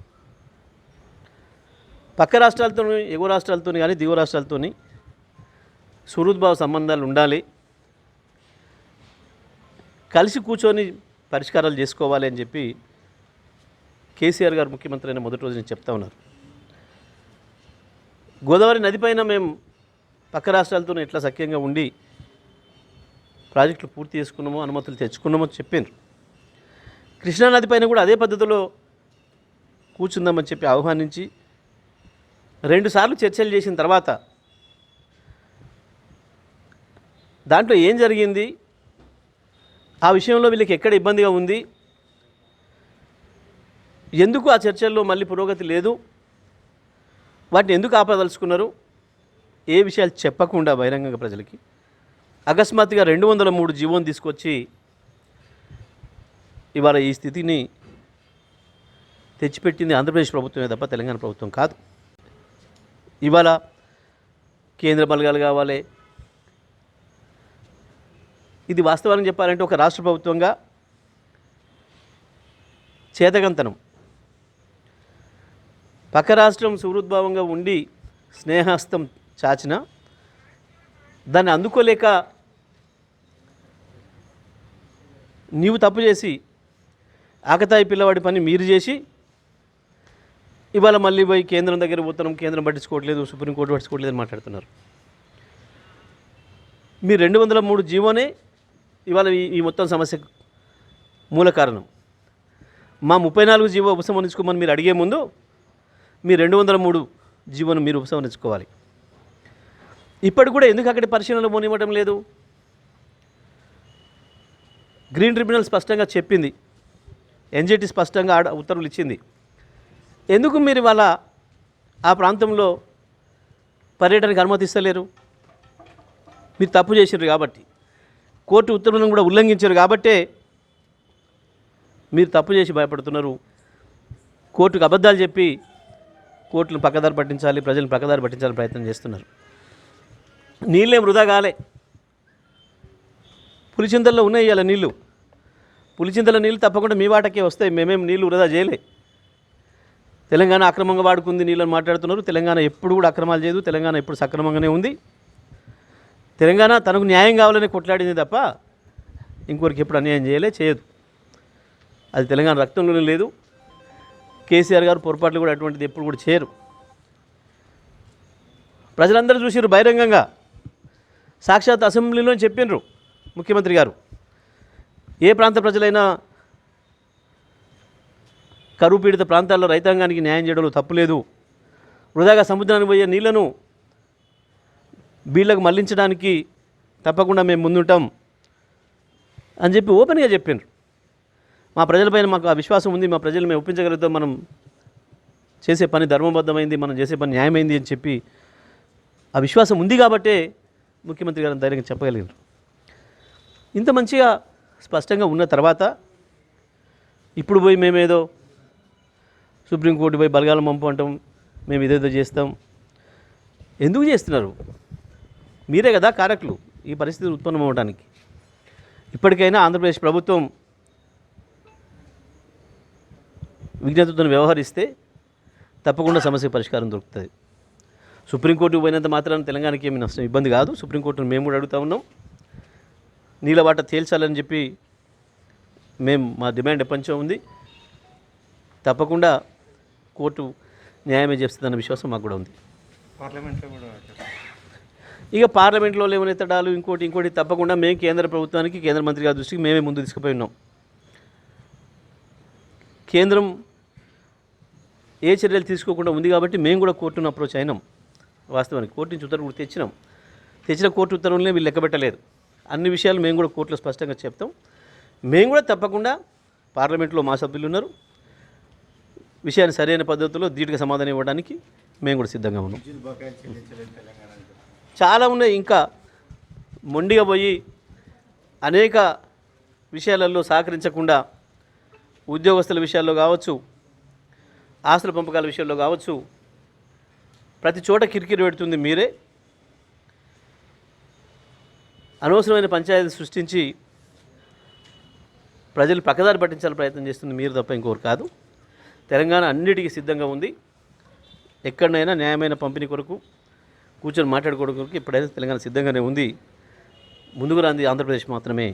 పక్క రాష్ట్రాలతో, ఎగువ రాష్ట్రాలతో కానీ దిగువ రాష్ట్రాలతో సుహృద్భావ సంబంధాలు ఉండాలి, కలిసి కూర్చొని పరిష్కారాలు చేసుకోవాలి అని చెప్పి కేసీఆర్ గారు ముఖ్యమంత్రి అయిన మొదటి రోజు నేను చెప్తా ఉన్నారు. గోదావరి నదిపైన మేము పక్క రాష్ట్రాలతో ఎట్లా సఖ్యంగా ఉండి ప్రాజెక్టులు పూర్తి చేసుకున్నామో, అనుమతులు తెచ్చుకున్నామో చెప్పారు. కృష్ణానది పైన కూడా అదే పద్ధతిలో కూర్చుందామని చెప్పి ఆహ్వానించి 2 సార్లు చర్చలు చేసిన తర్వాత దాంట్లో ఏం జరిగింది, ఆ విషయంలో వీళ్ళకి ఎక్కడ ఇబ్బందిగా ఉంది, ఎందుకు ఆ చర్చల్లో మళ్ళీ పురోగతి లేదు, వాటిని ఎందుకు ఆపదలుచుకున్నారు, ఏ విషయాలు చెప్పకుండా బహిరంగంగా ప్రజలకి అకస్మాత్తుగా 203 జీవోని తీసుకొచ్చి ఇవాళ ఈ స్థితిని తెచ్చిపెట్టింది ఆంధ్రప్రదేశ్ ప్రభుత్వమే తప్ప తెలంగాణ ప్రభుత్వం కాదు. ఇవాళ కేంద్ర బలగాలు కావాలి. ఇది వాస్తవానికి చెప్పాలంటే ఒక రాష్ట్ర ప్రభుత్వంగా చేతగంతనం. పక్క రాష్ట్రం సుహృద్భావంగా ఉండి స్నేహస్తం చాచిన దాన్ని అందుకోలేక నీవు తప్పు చేసి ఆకతాయి పిల్లవాడి పని మీరు చేసి ఇవాళ మళ్ళీ పోయి కేంద్రం దగ్గర పోతున్నాం, కేంద్రం పట్టించుకోవట్లేదు, సుప్రీంకోర్టు పట్టించుకోవట్లేదు అని మాట్లాడుతున్నారు. మీరు 203 జీవోనే ఇవాళ ఈ మొత్తం సమస్యకు మూల కారణం. మా 34 జీవో ఉపసంహరించుకోమని మీరు అడిగే ముందు మీ 203 జీవోను మీరు ఉపసంహరించుకోవాలి. ఇప్పటికి కూడా ఎందుకు అక్కడి పరిశీలనలు పోనివ్వడం లేదు? గ్రీన్ ట్రిబ్యునల్ స్పష్టంగా చెప్పింది, ఎన్జిటి స్పష్టంగా ఉత్తర్వులు ఇచ్చింది. ఎందుకు మీరు ఇవాళ ఆ ప్రాంతంలో పర్యటనకు అనుమతిస్తలేరు? మీరు తప్పు చేశారు కాబట్టి, కోర్టు ఉత్తర్వులను కూడా ఉల్లంఘించారు కాబట్టే మీరు తప్పు చేసి భయపడుతున్నారు. కోర్టుకు అబద్ధాలు చెప్పి కోర్టును పక్కదారి పట్టించాలి, ప్రజలను పక్కదారి పట్టించాలని ప్రయత్నం చేస్తున్నారు. నీళ్ళే వృధా కాలే. పులిచింతల్లో ఉన్నాయి ఇలా నీళ్ళు. పులిచింతల నీళ్ళు తప్పకుండా మీ వాటకే వస్తాయి. మేమేం నీళ్ళు వృధా చేయలే. తెలంగాణ అక్రమంగా వాడుకుంది నీళ్ళని మాట్లాడుతున్నారు. తెలంగాణ ఎప్పుడు కూడా అక్రమాలు చేయదు. తెలంగాణ ఎప్పుడు సక్రమంగానే ఉంది. తెలంగాణ తనకు న్యాయం కావాలని కొట్లాడింది తప్ప ఇంకొకరికి ఎప్పుడు అన్యాయం చేయదు. అది తెలంగాణ రక్తంలోనే లేదు. కేసీఆర్ గారు పొరపాట్లు కూడా అటువంటిది ఎప్పుడు కూడా చేయరు. ప్రజలందరూ చూసిరు బహిరంగంగా, సాక్షాత్ అసెంబ్లీలో చెప్పినరు ముఖ్యమంత్రి గారు. ఏ ప్రాంత ప్రజలైనా కరువు పీడిత ప్రాంతాల్లో రైతాంగానికి న్యాయం చేయడంలో తప్పులేదు. వృధాగా సముద్రానికి పోయే నీళ్లను బీళ్లకు మళ్లించడానికి తప్పకుండా మేము ముందుంటాం అని చెప్పి ఓపెన్గా చెప్పారు. మా ప్రజలపైన మాకు ఆ విశ్వాసం ఉంది, మా ప్రజలు మేము ఒప్పించగలుగుతాం, మనం చేసే పని ధర్మబద్ధమైంది, మనం చేసే పని న్యాయమైంది అని చెప్పి ఆ విశ్వాసం ఉంది కాబట్టే ముఖ్యమంత్రి గారిని ధైర్యంగా చెప్పగలిగారు. ఇంత మంచిగా స్పష్టంగా ఉన్న తర్వాత ఇప్పుడు పోయి మేమేదో సుప్రీంకోర్టు పోయి బలగాలం పంపు అంటాం, మేము ఇదేదో చేస్తాం. ఎందుకు చేస్తున్నారు? మీరే కదా కారకులు ఈ పరిస్థితి ఉత్పన్నం అవ్వడానికి. ఇప్పటికైనా ఆంధ్రప్రదేశ్ ప్రభుత్వం విజ్ఞతతో వ్యవహరిస్తే తప్పకుండా సమస్య పరిష్కారం దొరుకుతుంది. సుప్రీంకోర్టుకు పోయినంత మాత్రాన తెలంగాణకి ఏమి నష్టం ఇబ్బంది కాదు. సుప్రీంకోర్టును మేము కూడా అడుగుతా ఉన్నాం. నీళ్ళ వాట తేల్చాలని చెప్పి మేము మా డిమాండ్ ఎప్పటించో ఉంది. తప్పకుండా కోర్టు న్యాయమే చేస్తుందన్న విశ్వాసం మాకు కూడా ఉంది. పార్లమెంట్లో కూడా ఇక పార్లమెంట్లో లేవనెత్తడాలు ఇంకోటి తప్పకుండా మేము కేంద్ర ప్రభుత్వానికి, కేంద్ర మంత్రి గారి దృష్టికి మేమే ముందు తీసుకుపోయి ఉన్నాం. కేంద్రం ఏ చర్యలు తీసుకోకుండా ఉంది కాబట్టి మేము కూడా కోర్టును అప్రోచ్ అయినాం. వాస్తవానికి కోర్టు నుంచి ఉత్తర్వులు తెచ్చిన కోర్టు ఉత్తర్వులనే వీళ్ళు లెక్కబెట్టలేదు. అన్ని విషయాలు మేము కూడా కోర్టులో స్పష్టంగా చెప్తాం. మేము కూడా తప్పకుండా పార్లమెంట్లో మా సభ్యులు ఉన్నారు, విషయాన్ని సరైన పద్ధతిలో ధీటుగా సమాధానం ఇవ్వడానికి మేము కూడా సిద్ధంగా ఉన్నాం. చాలా ఉన్నాయి. ఇంకా మొండిగా పోయి అనేక విషయాలలో సహకరించకుండా ఉద్యోగస్తుల విషయాల్లో కావచ్చు, ఆస్తుల పంపకాల విషయంలో కావచ్చు, ప్రతి చోట కిరికిరి పెడుతుంది మీరే. అనవసరమైన పంచాయతీ సృష్టించి ప్రజలు పక్కదారి పట్టించాలని ప్రయత్నం చేస్తుంది మీరు తప్ప ఇంకొకరు కాదు. తెలంగాణ అన్నిటికీ సిద్ధంగా ఉంది. ఎక్కడైనా న్యాయమైన పంపిణీ కొరకు కూర్చొని మాట్లాడుకోవడం కొరకు ఎప్పుడైనా తెలంగాణ సిద్ధంగానే ఉంది. ముందుకు రాంది ఆంధ్రప్రదేశ్ మాత్రమే.